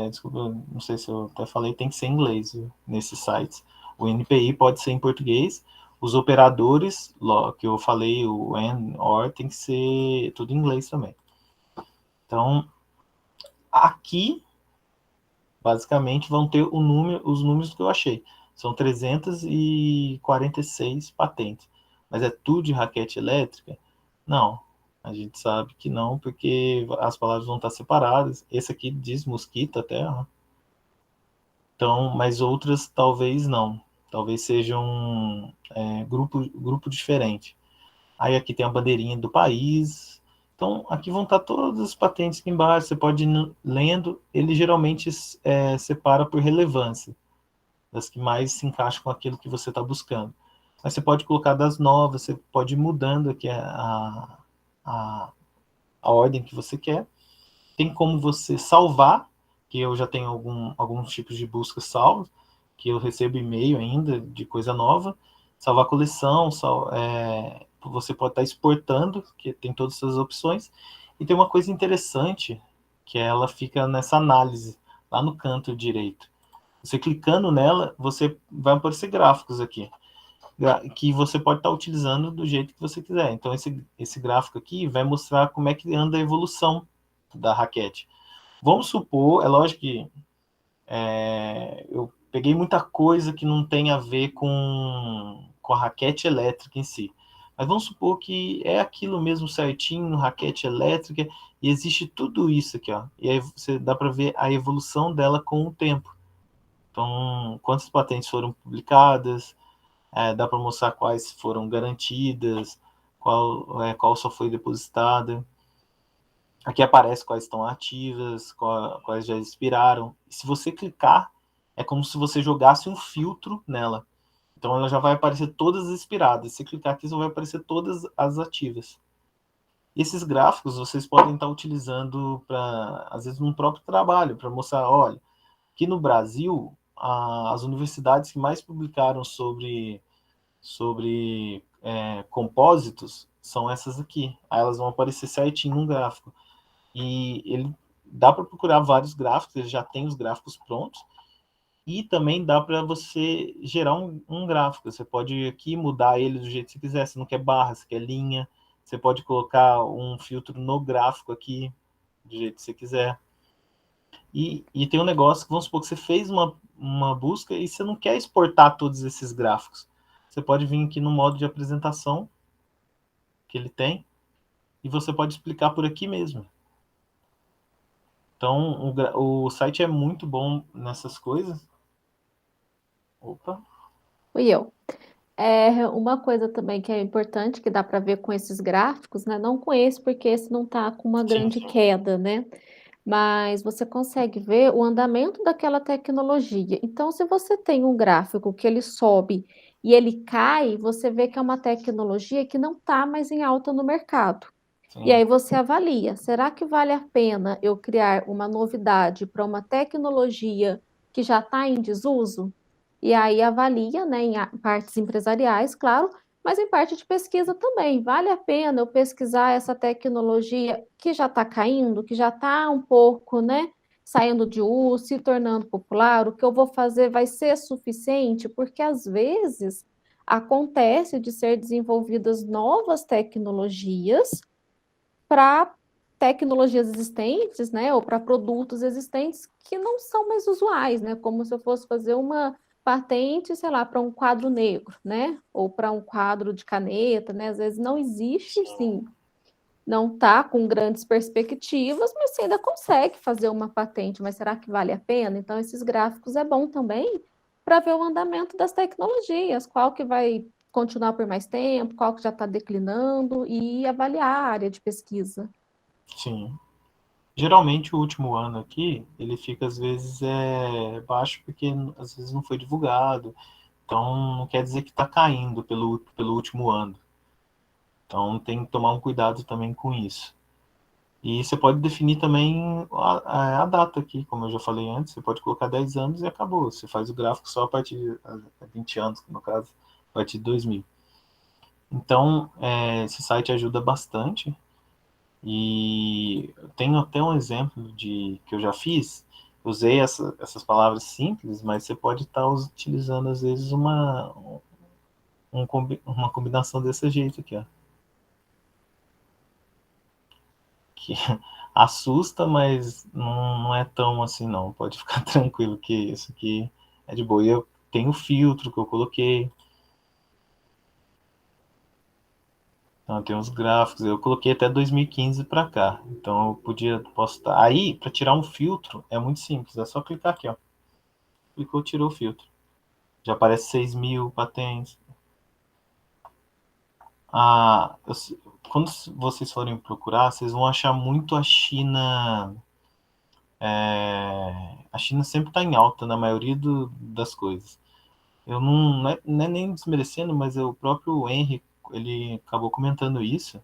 Desculpa, não sei se eu até falei, tem que ser em inglês, viu, nesses sites. O NPI pode ser em português, os operadores, que eu falei, o AND, OR, tem que ser tudo em inglês também. Então, aqui, basicamente, vão ter os números que eu achei. São 346 patentes. Mas é tudo de raquete elétrica? Não. A gente sabe que não, porque as palavras vão estar separadas. Esse aqui diz mosquito até. Então, mas outras talvez não. Talvez sejam grupo diferente. Aí aqui tem a bandeirinha do país. Então, aqui vão estar todas as patentes aqui embaixo. Você pode ir lendo. Ele geralmente separa por relevância, das que mais se encaixam com aquilo que você está buscando. Mas você pode colocar das novas, você pode ir mudando aqui a ordem que você quer. Tem como você salvar, que eu já tenho alguns tipos de busca salvos, que eu recebo e-mail ainda de coisa nova. Salvar coleção, você pode estar exportando, que tem todas essas opções. E tem uma coisa interessante, que ela fica nessa análise, lá no canto direito. Você clicando nela, você vai aparecer gráficos aqui, que você pode estar utilizando do jeito que você quiser. Então, esse gráfico aqui vai mostrar como é que anda a evolução da raquete. Vamos supor, é lógico que eu peguei muita coisa que não tem a ver com a raquete elétrica em si. Mas vamos supor que é aquilo mesmo certinho, raquete elétrica, e existe tudo isso aqui, ó. E aí você dá para ver a evolução dela com o tempo. Então, quantas patentes foram publicadas, dá para mostrar quais foram garantidas, qual só foi depositada. Aqui aparece quais estão ativas, quais já expiraram. E se você clicar, é como se você jogasse um filtro nela. Então ela já vai aparecer todas as expiradas. Se clicar aqui, só vai aparecer todas as ativas. E esses gráficos vocês podem estar utilizando para, às vezes, no próprio trabalho, para mostrar, olha, aqui no Brasil, as universidades que mais publicaram sobre compósitos são essas aqui. Aí elas vão aparecer certinho no gráfico. E ele dá para procurar vários gráficos, ele já tem os gráficos prontos, e também dá para você gerar um gráfico. Você pode aqui mudar ele do jeito que você quiser. Se não quer barra, se quer linha, você pode colocar um filtro no gráfico aqui, do jeito que você quiser. E tem um negócio, vamos supor que você fez uma busca e você não quer exportar todos esses gráficos. Você pode vir aqui no modo de apresentação que ele tem, e você pode explicar por aqui mesmo. Então, o site é muito bom nessas coisas. Opa.
Fui eu. Uma coisa também que é importante, que dá para ver com esses gráficos, né? Não com esse, porque esse não está com uma grande queda, né? Mas você consegue ver o andamento daquela tecnologia. Então, se você tem um gráfico que ele sobe e ele cai, você vê que é uma tecnologia que não está mais em alta no mercado. E aí você avalia, será que vale a pena eu criar uma novidade para uma tecnologia que já está em desuso? E aí avalia, né, em partes empresariais, claro, mas em parte de pesquisa também. Vale a pena eu pesquisar essa tecnologia que já está caindo, que já está um pouco, né, saindo de uso, se tornando popular? O que eu vou fazer vai ser suficiente? Porque às vezes acontece de ser desenvolvidas novas tecnologias para tecnologias existentes, né, ou para produtos existentes que não são mais usuais, né, como se eu fosse fazer uma patente, sei lá, para um quadro negro, né, ou para um quadro de caneta, né, às vezes não existe, sim, não está com grandes perspectivas, mas você ainda consegue fazer uma patente, mas será que vale a pena? Então, esses gráficos é bom também para ver o andamento das tecnologias, qual que vai continuar por mais tempo, qual que já está declinando e avaliar a área de pesquisa.
Sim. Geralmente o último ano aqui, ele fica às vezes baixo porque às vezes não foi divulgado. Então não quer dizer que está caindo pelo último ano. Então tem que tomar um cuidado também com isso. E você pode definir também a data aqui, como eu já falei antes, você pode colocar 10 anos e acabou. Você faz o gráfico só a partir de 20 anos, no caso, a partir de 2000. Então, esse site ajuda bastante. E tenho até um exemplo que eu já fiz. Usei essas palavras simples, mas você pode estar utilizando, às vezes, uma combinação desse jeito aqui, ó. Que assusta, mas não é tão assim, não. Pode ficar tranquilo que isso aqui é de boa. E eu tenho o filtro que eu coloquei. Então, tem os gráficos. Eu coloquei até 2015 para cá. Então, eu podia postar. Aí, para tirar um filtro, é muito simples. É só clicar aqui, ó. Clicou, tirou o filtro. Já aparece 6.000 patentes. Quando vocês forem procurar, vocês vão achar muito a China. A China sempre está em alta na maioria das coisas. eu não é nem desmerecendo, mas o próprio Henry, ele acabou comentando isso,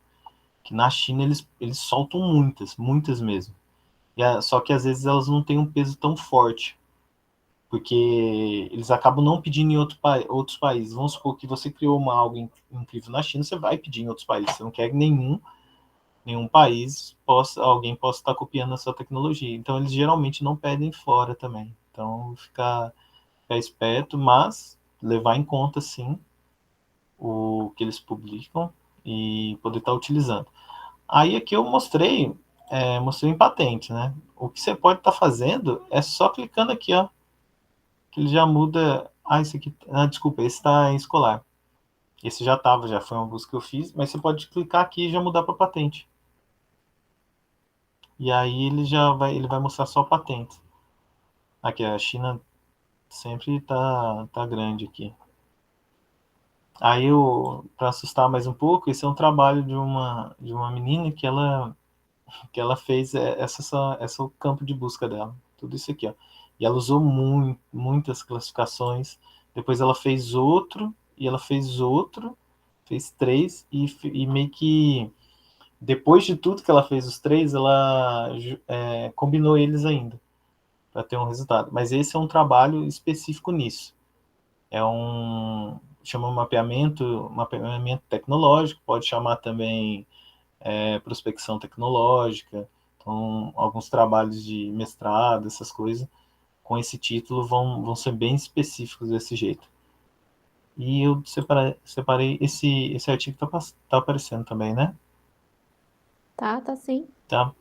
que na China eles soltam muitas mesmo. Só que às vezes elas não têm um peso tão forte, porque eles acabam não pedindo em outros países. Vamos supor que você criou algo incrível na China, você vai pedir em outros países. Você não quer que nenhum país alguém possa estar copiando a sua tecnologia. Então eles geralmente não pedem fora também. Então ficar esperto, mas levar em conta sim o que eles publicam e poder estar utilizando. Aí aqui eu mostrei em patente, né? O que você pode estar fazendo é só clicando aqui, ó, que ele já muda. Esse aqui, desculpa, esse está em escolar. Esse já foi uma busca que eu fiz, mas você pode clicar aqui e já mudar para patente. E aí ele vai mostrar só patente. Aqui, a China sempre tá grande aqui. Aí, para assustar mais um pouco, esse é um trabalho de uma menina que ela fez essa o campo de busca dela. Tudo isso aqui, ó. E ela usou muitas classificações. Depois ela fez outro, e ela fez outro, fez três, e meio que depois de tudo que ela fez os três, ela combinou eles ainda para ter um resultado. Mas esse é um trabalho específico nisso. Chama mapeamento tecnológico, pode chamar também prospecção tecnológica. Então, alguns trabalhos de mestrado, essas coisas, com esse título vão ser bem específicos desse jeito. E eu separei esse artigo tá aparecendo também, né?
Tá sim.
Tá.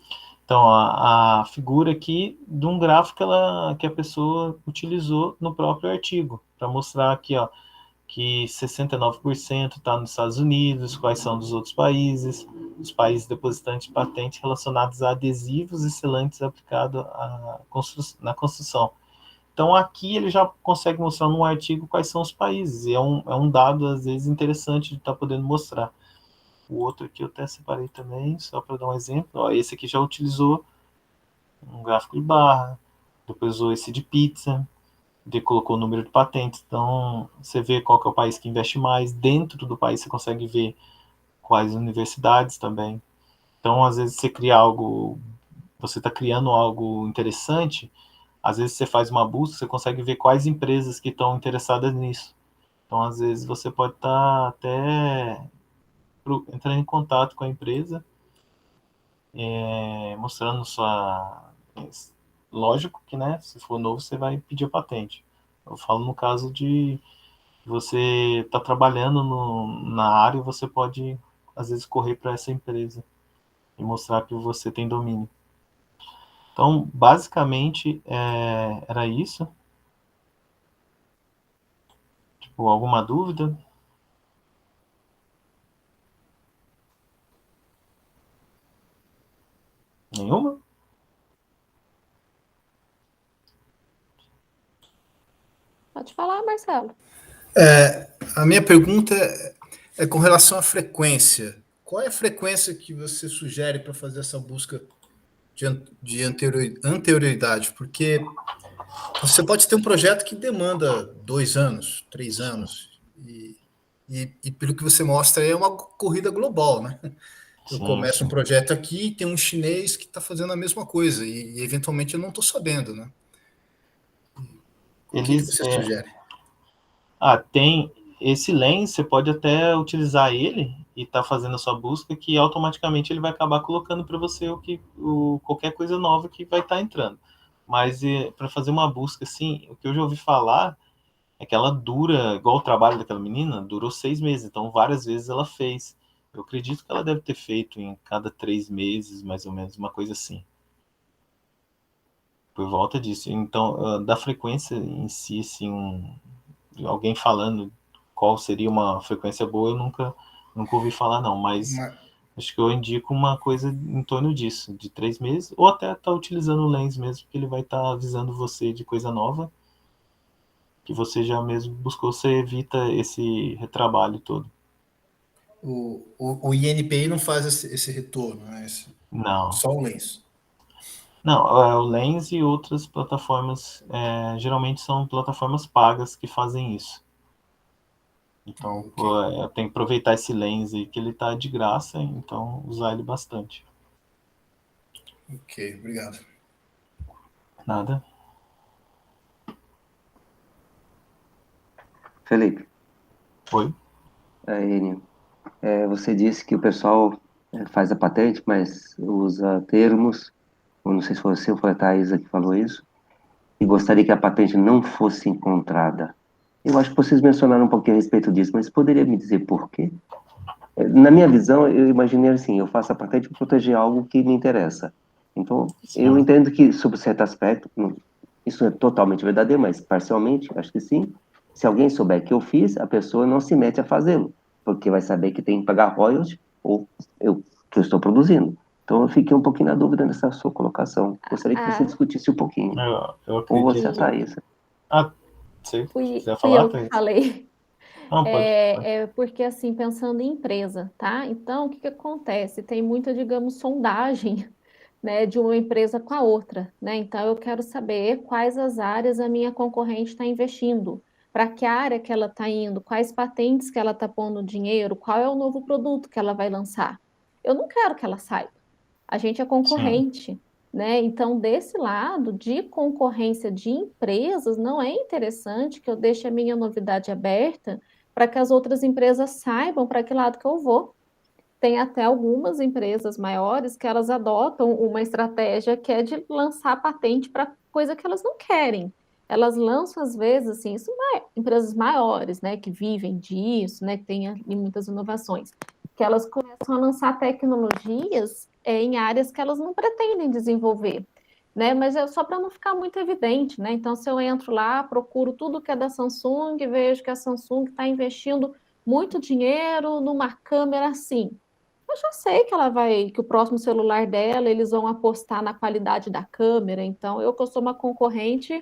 Então, a figura aqui de um gráfico que a pessoa utilizou no próprio artigo, para mostrar aqui, ó, que 69% está nos Estados Unidos, quais são dos outros países, os países depositantes de patentes relacionados a adesivos e selantes aplicados na construção. Então, aqui ele já consegue mostrar num artigo quais são os países, e é um dado, às vezes, interessante de estar podendo mostrar. O outro aqui eu até separei também, só para dar um exemplo. Ó, esse aqui já utilizou um gráfico de barra, depois usou esse de pizza, colocou o número de patentes. Então, você vê qual que é o país que investe mais. Dentro do país, você consegue ver quais universidades também. Então, às vezes, você está criando algo interessante, às vezes você faz uma busca, você consegue ver quais empresas que estão interessadas nisso. Então, às vezes, você pode estar até entrando em contato com a empresa, mostrando sua... Lógico que, né, se for novo, você vai pedir a patente. Eu falo no caso de você está trabalhando na área e você pode, às vezes, correr para essa empresa e mostrar que você tem domínio. Então, basicamente, era isso. Tipo, alguma dúvida? Nenhuma?
Pode falar, Marcelo.
A minha pergunta é com relação à frequência. Qual é a frequência que você sugere para fazer essa busca de anterioridade? Porque você pode ter um projeto que demanda 2 anos, 3 anos, e pelo que você mostra, é uma corrida global, né? Eu começo um projeto aqui e tem um chinês que está fazendo a mesma coisa, e eventualmente eu não estou sabendo, né? O que você sugere?
Tem esse lens, você pode até utilizar ele e tá fazendo a sua busca, que automaticamente ele vai acabar colocando para você qualquer coisa nova que vai estar entrando. Mas para fazer uma busca assim, o que eu já ouvi falar é que ela dura, igual o trabalho daquela menina, durou 6 meses, então várias vezes ela fez. Eu acredito que ela deve ter feito em cada 3 meses, mais ou menos, uma coisa assim. Por volta disso. Então, da frequência em si, assim, alguém falando qual seria uma frequência boa, eu nunca ouvi falar, não. Mas acho que eu indico uma coisa em torno disso, de 3 meses, ou até tá utilizando o Lens mesmo, porque ele vai estar avisando você de coisa nova, que você já mesmo buscou, você evita esse retrabalho todo.
O INPI não faz esse retorno, né?
Não.
Só o Lens.
Não, o Lens e outras plataformas, geralmente são plataformas pagas que fazem isso. Então, pô, eu tenho que aproveitar esse lens aí que ele tá de graça, então usar ele bastante.
Ok, obrigado.
Nada.
Felipe,
Oi?
Enio, você disse que o pessoal faz a patente, mas usa termos, eu não sei se foi você ou foi a Thaisa que falou isso, e gostaria que a patente não fosse encontrada. Eu acho que vocês mencionaram um pouquinho a respeito disso, mas poderia me dizer por quê? Na minha visão, eu imaginei assim, eu faço a patente para proteger algo que me interessa. Então, eu
Sim.
entendo que, sob certo aspecto, isso é totalmente verdadeiro, mas parcialmente, acho que sim. Se alguém souber que eu fiz, a pessoa não se mete a fazê-lo, porque vai saber que tem que pagar royalties ou que eu estou produzindo. Então, eu fiquei um pouquinho na dúvida nessa sua colocação. Gostaria que você
Ah,
discutisse um pouquinho.
Eu
Ou você, a
acredito.
sim,
Thaís.
Ah, se
fui
quiser falar,
eu que
Thaís?
falei.
Não, pode.
Porque, assim, pensando em empresa, tá? Então, o que que acontece? Tem muita, digamos, sondagem, né, de uma empresa com a outra, né? Então, eu quero saber quais as áreas a minha concorrente está investindo, para que área que ela está indo, quais patentes que ela está pondo dinheiro, qual é o novo produto que ela vai lançar. Eu não quero que ela saiba. A gente é
Sim,
concorrente, né? Então, desse lado de concorrência de empresas, não é interessante que eu deixe a minha novidade aberta para que as outras empresas saibam para que lado que eu vou. Tem até algumas empresas maiores que elas adotam uma estratégia que é de lançar patente para coisa que elas não querem. Elas lançam, às vezes, assim, empresas maiores, né, que vivem disso, né, que têm ali muitas inovações, que elas começam a lançar tecnologias em áreas que elas não pretendem desenvolver, né, mas é só para não ficar muito evidente, né, então se eu entro lá, procuro tudo que é da Samsung, vejo que a Samsung está investindo muito dinheiro numa câmera assim, eu já sei que ela vai, que o próximo celular dela, eles vão apostar na qualidade da câmera, então eu que eu sou uma concorrente,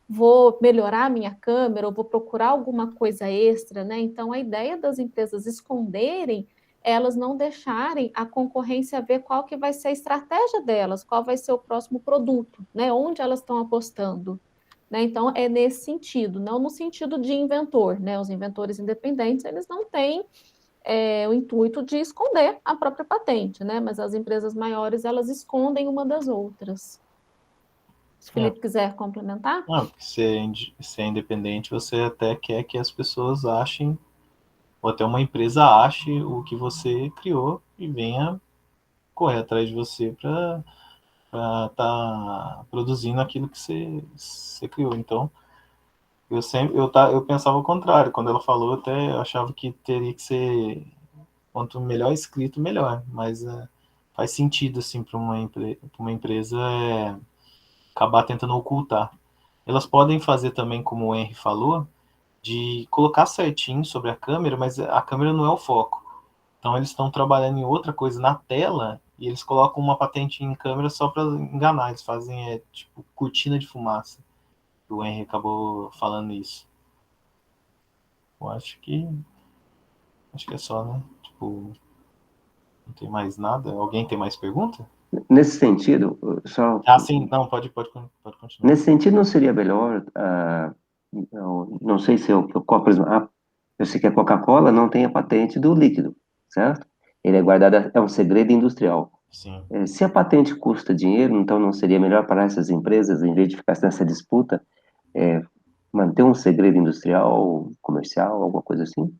vou melhorar a minha câmera, ou vou procurar alguma coisa extra, né? Então a ideia das empresas esconderem, elas não deixarem a concorrência ver qual que vai ser a estratégia delas, qual vai ser o próximo produto, né? Onde elas estão apostando. Né? Então, é nesse sentido, não no sentido de inventor, né? Os inventores independentes, eles não têm o intuito de esconder a própria patente, né? Mas as empresas maiores, elas escondem uma das outras. Se o
é.
Felipe quiser complementar.
Não, porque se é independente, você até quer que as pessoas achem, ou até uma empresa ache o que você criou e venha correr atrás de você para estar produzindo aquilo que você criou. Então, eu pensava o contrário. Quando ela falou, até eu achava que teria que ser quanto melhor escrito, melhor. Mas faz sentido, assim, para uma empresa acabar tentando ocultar. Elas podem fazer também, como o Henry falou, de colocar certinho sobre a câmera, mas a câmera não é o foco. Então eles estão trabalhando em outra coisa na tela e eles colocam uma patente em câmera só para enganar. Eles fazem tipo cortina de fumaça. O Henry acabou falando isso. Eu acho que é só, né? Tipo, não tem mais nada. Alguém tem mais pergunta?
Nesse sentido, só
Ah, sim, não, pode continuar.
nesse sentido não seria melhor, eu não sei se por exemplo, eu sei que a Coca-Cola não tem a patente do líquido, certo? Ele é guardado, é um segredo industrial.
Sim.
Se a patente custa dinheiro, então não seria melhor para essas empresas, em vez de ficar nessa disputa, é, manter um segredo industrial, comercial, alguma coisa assim?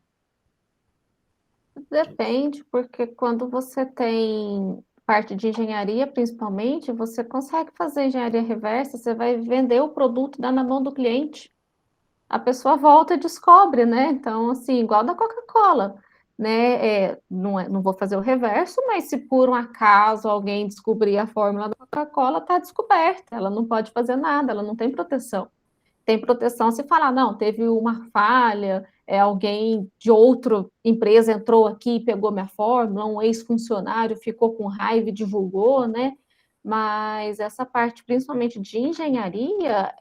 Depende, porque quando você tem parte de engenharia, principalmente, você consegue fazer engenharia reversa, você vai vender o produto, dá na mão do cliente. A pessoa volta e descobre, né? Então, assim, igual da Coca-Cola, né? Não vou fazer o reverso, mas se por um acaso alguém descobrir a fórmula da Coca-Cola, está descoberta. Ela não pode fazer nada, ela não tem proteção. Tem proteção se falar, não, teve uma falha, alguém de outra empresa entrou aqui e pegou minha fórmula, um ex-funcionário ficou com raiva e divulgou, né? Mas essa parte, principalmente de engenharia,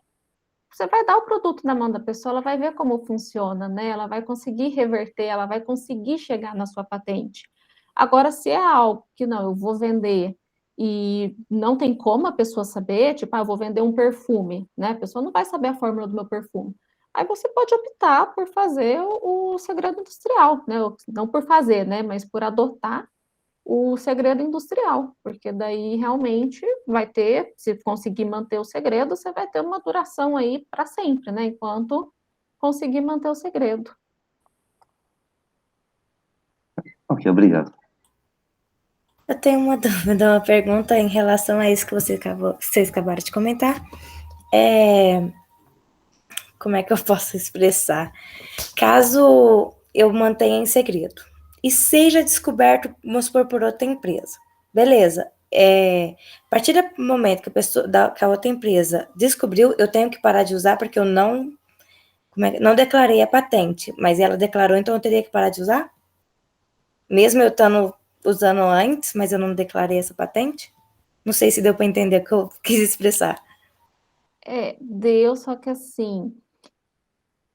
você vai dar o produto na mão da pessoa, ela vai ver como funciona, né? Ela vai conseguir reverter, ela vai conseguir chegar na sua patente. Agora, se é algo que não, eu vou vender e não tem como a pessoa saber, tipo, eu vou vender um perfume, né? A pessoa não vai saber a fórmula do meu perfume. aí você pode optar por fazer o segredo industrial, né? Não por fazer, né? Mas por adotar o segredo industrial, porque daí realmente vai ter, se conseguir manter o segredo, você vai ter uma duração aí para sempre, né? Enquanto conseguir manter o segredo.
Ok, obrigado.
Eu tenho uma dúvida, uma pergunta em relação a isso que vocês acabaram de comentar. Como é que eu posso expressar? Caso eu mantenha em segredo e seja descoberto, vamos supor, por outra empresa. Beleza. A partir do momento que a outra empresa descobriu, eu tenho que parar de usar porque eu não declarei a patente, mas ela declarou, então eu teria que parar de usar? Mesmo eu estando usando antes, mas eu não declarei essa patente? Não sei se deu para entender o que eu quis expressar.
Deu, só que assim,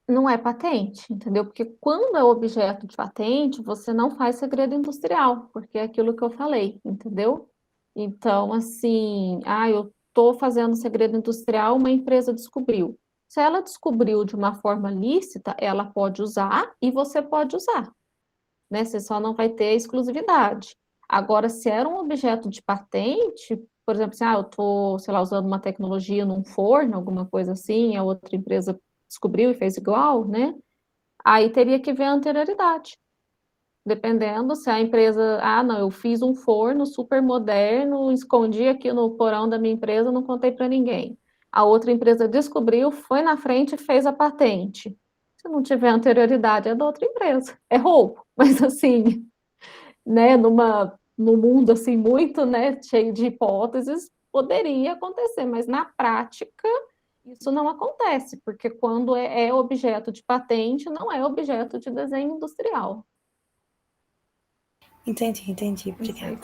não é patente, entendeu? Porque quando é objeto de patente, você não faz segredo industrial, porque é aquilo que eu falei, entendeu? Então, assim, eu estou fazendo segredo industrial, uma empresa descobriu. Se ela descobriu de uma forma lícita, ela pode usar e você pode usar, né? Você só não vai ter exclusividade. Agora, se era um objeto de patente, por exemplo, assim, eu estou, sei lá, usando uma tecnologia num forno, alguma coisa assim, a outra empresa descobriu e fez igual, né? Aí teria que ver a anterioridade. Dependendo se a empresa, não, eu fiz um forno super moderno, escondi aqui no porão da minha empresa, não contei para ninguém. A outra empresa descobriu, foi na frente e fez a patente. Se não tiver anterioridade, é da outra empresa. É roubo, mas assim, né, no mundo assim muito, né, cheio de hipóteses, poderia acontecer, mas na prática isso não acontece, porque quando é objeto de patente, não é objeto de desenho industrial.
Entendi,
Não sei
obrigada.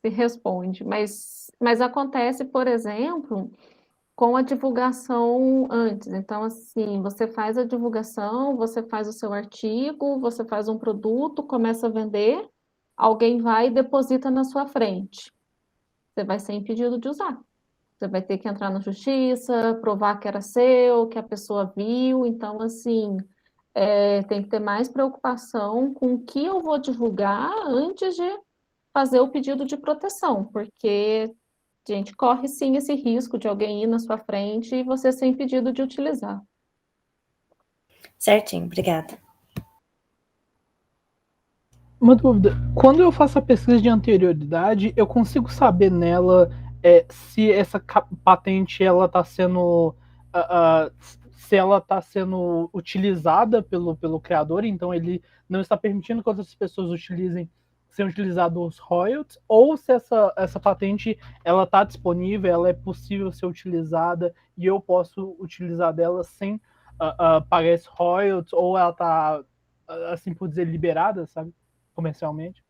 se responde, mas acontece, por exemplo, com a divulgação antes. Então, assim, você faz a divulgação, você faz o seu artigo, você faz um produto, começa a vender, alguém vai e deposita na sua frente. Você vai ser impedido de usar. Você vai ter que entrar na justiça, provar que era seu, que a pessoa viu. Então, assim, tem que ter mais preocupação com o que eu vou divulgar antes de fazer o pedido de proteção, porque a gente corre sim esse risco de alguém ir na sua frente e você ser impedido de utilizar.
Certinho, obrigada.
Uma dúvida, quando eu faço a pesquisa de anterioridade, eu consigo saber nela se essa patente ela está sendo se ela está sendo utilizada pelo criador, então ele não está permitindo que outras pessoas utilizem sem utilizar os royalties, ou se essa patente ela está disponível, ela é possível ser utilizada e eu posso utilizar dela sem pagar esse royalties, ou ela está, assim por dizer, liberada, sabe? Comercialmente.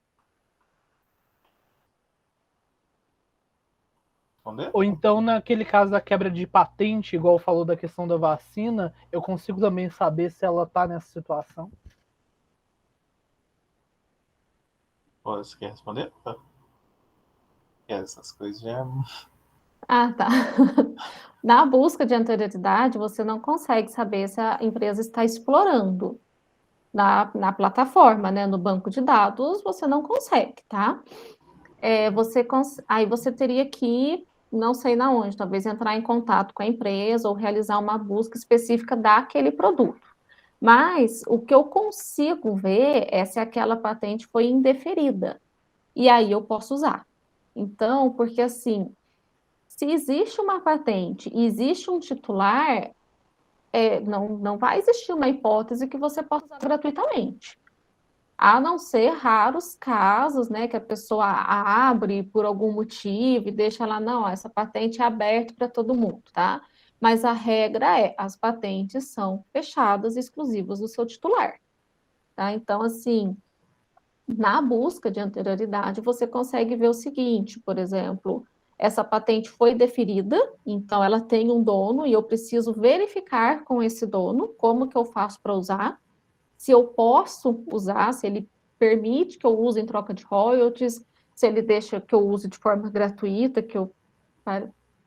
Responder?
Ou então, naquele caso da quebra de patente, igual falou da questão da vacina, eu consigo também saber se ela está nessa situação?
Você quer responder? Essas coisas já...
Tá. Na busca de anterioridade, você não consegue saber se a empresa está explorando na plataforma, né? No banco de dados, você não consegue, tá? Aí você teria que, não sei na onde, talvez entrar em contato com a empresa ou realizar uma busca específica daquele produto. Mas o que eu consigo ver é se aquela patente foi indeferida. E aí eu posso usar. Então, porque assim, se existe uma patente e existe um titular, não vai existir uma hipótese que você possa usar gratuitamente. A não ser raros casos, né, que a pessoa abre por algum motivo e deixa lá, não, essa patente é aberta para todo mundo, tá? Mas a regra as patentes são fechadas e exclusivas do seu titular, tá? Então, assim, na busca de anterioridade, você consegue ver o seguinte, por exemplo, essa patente foi deferida, então ela tem um dono e eu preciso verificar com esse dono como que eu faço para usar, se eu posso usar, se ele permite que eu use em troca de royalties, se ele deixa que eu use de forma gratuita,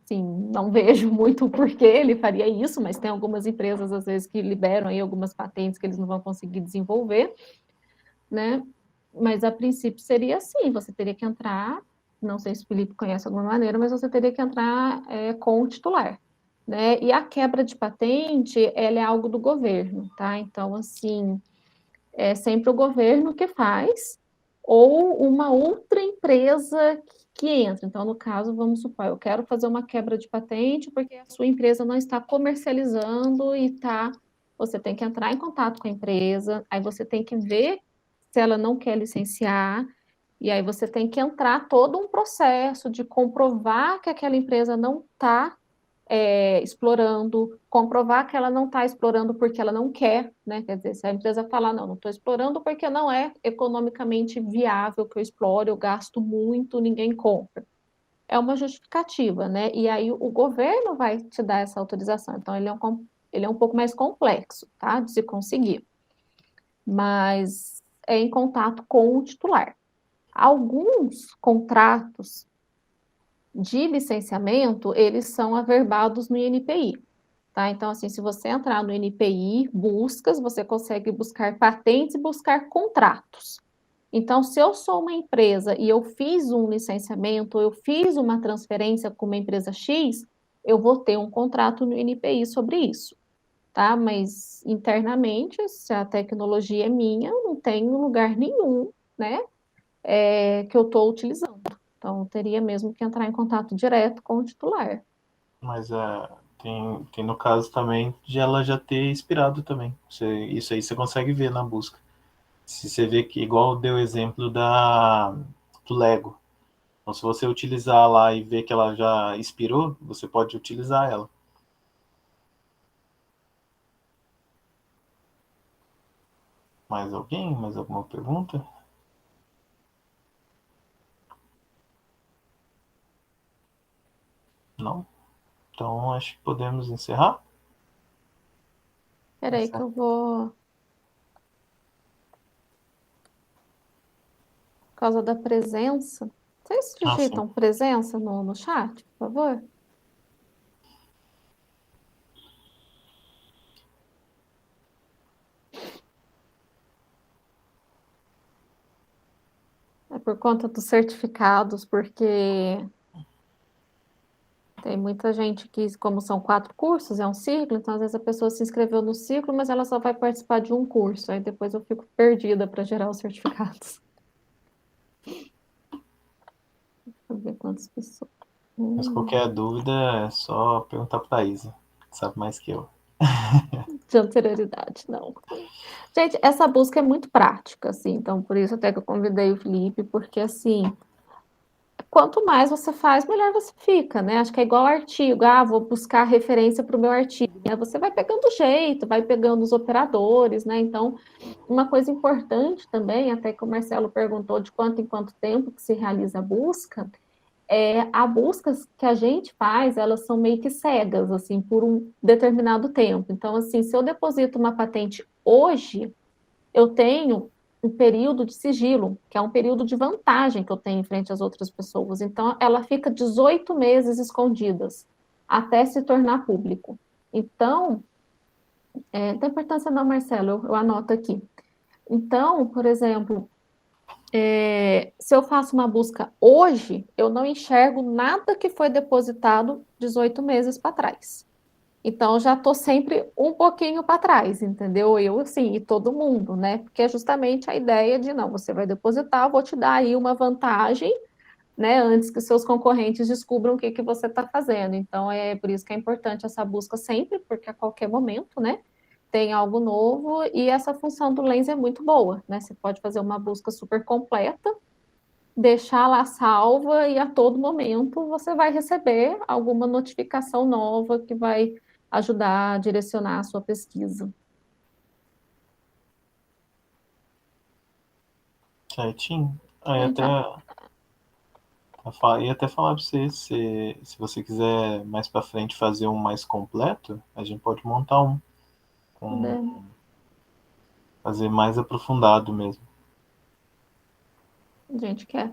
Assim, não vejo muito o porquê ele faria isso, mas tem algumas empresas, às vezes, que liberam aí algumas patentes que eles não vão conseguir desenvolver, né? Mas, a princípio, seria assim, você teria que entrar, não sei se o Felipe conhece alguma maneira, mas você teria que entrar com o titular, né? E a quebra de patente, ela é algo do governo, tá? Então, assim, é sempre o governo que faz, ou uma outra empresa que entra. Então, no caso, vamos supor, eu quero fazer uma quebra de patente porque a sua empresa não está comercializando e está. Você tem que entrar em contato com a empresa, aí você tem que ver se ela não quer licenciar, e aí você tem que entrar todo um processo de comprovar que aquela empresa não está explorando, comprovar que ela não está explorando porque ela não quer, né? Quer dizer, se a empresa falar, não estou explorando porque não é economicamente viável que eu explore, eu gasto muito, ninguém compra. É uma justificativa, né? E aí o governo vai te dar essa autorização. Então, ele é um pouco mais complexo, tá? De se conseguir. Mas é em contato com o titular. Alguns contratos de licenciamento, eles são averbados no INPI. Tá? Então, assim, se você entrar no NPI, buscas, você consegue buscar patentes e buscar contratos. Então, se eu sou uma empresa e eu fiz um licenciamento, eu fiz uma transferência com uma empresa X, eu vou ter um contrato no NPI sobre isso, tá? Mas internamente, se a tecnologia é minha, não tem lugar nenhum, né, que eu estou utilizando. Então, eu teria mesmo que entrar em contato direto com o titular.
Mas tem no caso também de ela já ter expirado também. Isso aí você consegue ver na busca. Se você vê que, igual deu o exemplo do Lego. Então, se você utilizar lá e ver que ela já expirou, você pode utilizar ela. Mais alguém? Mais alguma pergunta? Não? Então, acho que podemos encerrar.
Espera aí que eu vou... Por causa da presença. Vocês
Sim.
digitam presença no chat, por favor? É por conta dos certificados, porque tem muita gente que, como são 4 cursos, é um ciclo, então às vezes a pessoa se inscreveu no ciclo, mas ela só vai participar de um curso, aí depois eu fico perdida para gerar os certificados. Deixa eu ver quantas pessoas.
Mas qualquer dúvida é só perguntar para a Isa, que sabe mais que eu.
De anterioridade, não. Gente, essa busca é muito prática, assim, então por isso até que eu convidei o Felipe, porque assim, quanto mais você faz, melhor você fica, né? Acho que é igual artigo, vou buscar referência para o meu artigo, né? Você vai pegando o jeito, vai pegando os operadores, né? Então, uma coisa importante também, até que o Marcelo perguntou de quanto em quanto tempo que se realiza a busca, a busca que a gente faz, elas são meio que cegas, assim, por um determinado tempo. Então, assim, se eu deposito uma patente hoje, eu tenho um período de sigilo, que é um período de vantagem que eu tenho em frente às outras pessoas. Então, ela fica 18 meses escondidas, até se tornar público. Então, da importância não, Marcelo, eu anoto aqui. Então, por exemplo, se eu faço uma busca hoje, eu não enxergo nada que foi depositado 18 meses para trás. Então, já estou sempre um pouquinho para trás, entendeu? Eu, assim, e todo mundo, né? Porque é justamente a ideia de, não, você vai depositar, eu vou te dar aí uma vantagem, né? Antes que seus concorrentes descubram o que que você está fazendo. Então, é por isso que é importante essa busca sempre, porque a qualquer momento, né? Tem algo novo e essa função do Lens é muito boa, né? Você pode fazer uma busca super completa, deixar lá salva e a todo momento você vai receber alguma notificação nova que vai ajudar a direcionar a sua pesquisa.
Certinho. Aí
Então,
ia até falar para você, se você quiser mais para frente fazer um mais completo, a gente pode montar um. Fazer mais aprofundado mesmo.
a gente quer.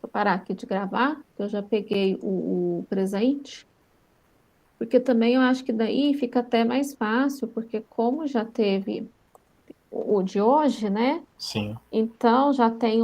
Vou parar aqui de gravar, que eu já peguei o presente. Porque também eu acho que daí fica até mais fácil, porque como já teve o de hoje, né?
Sim.
Então já tem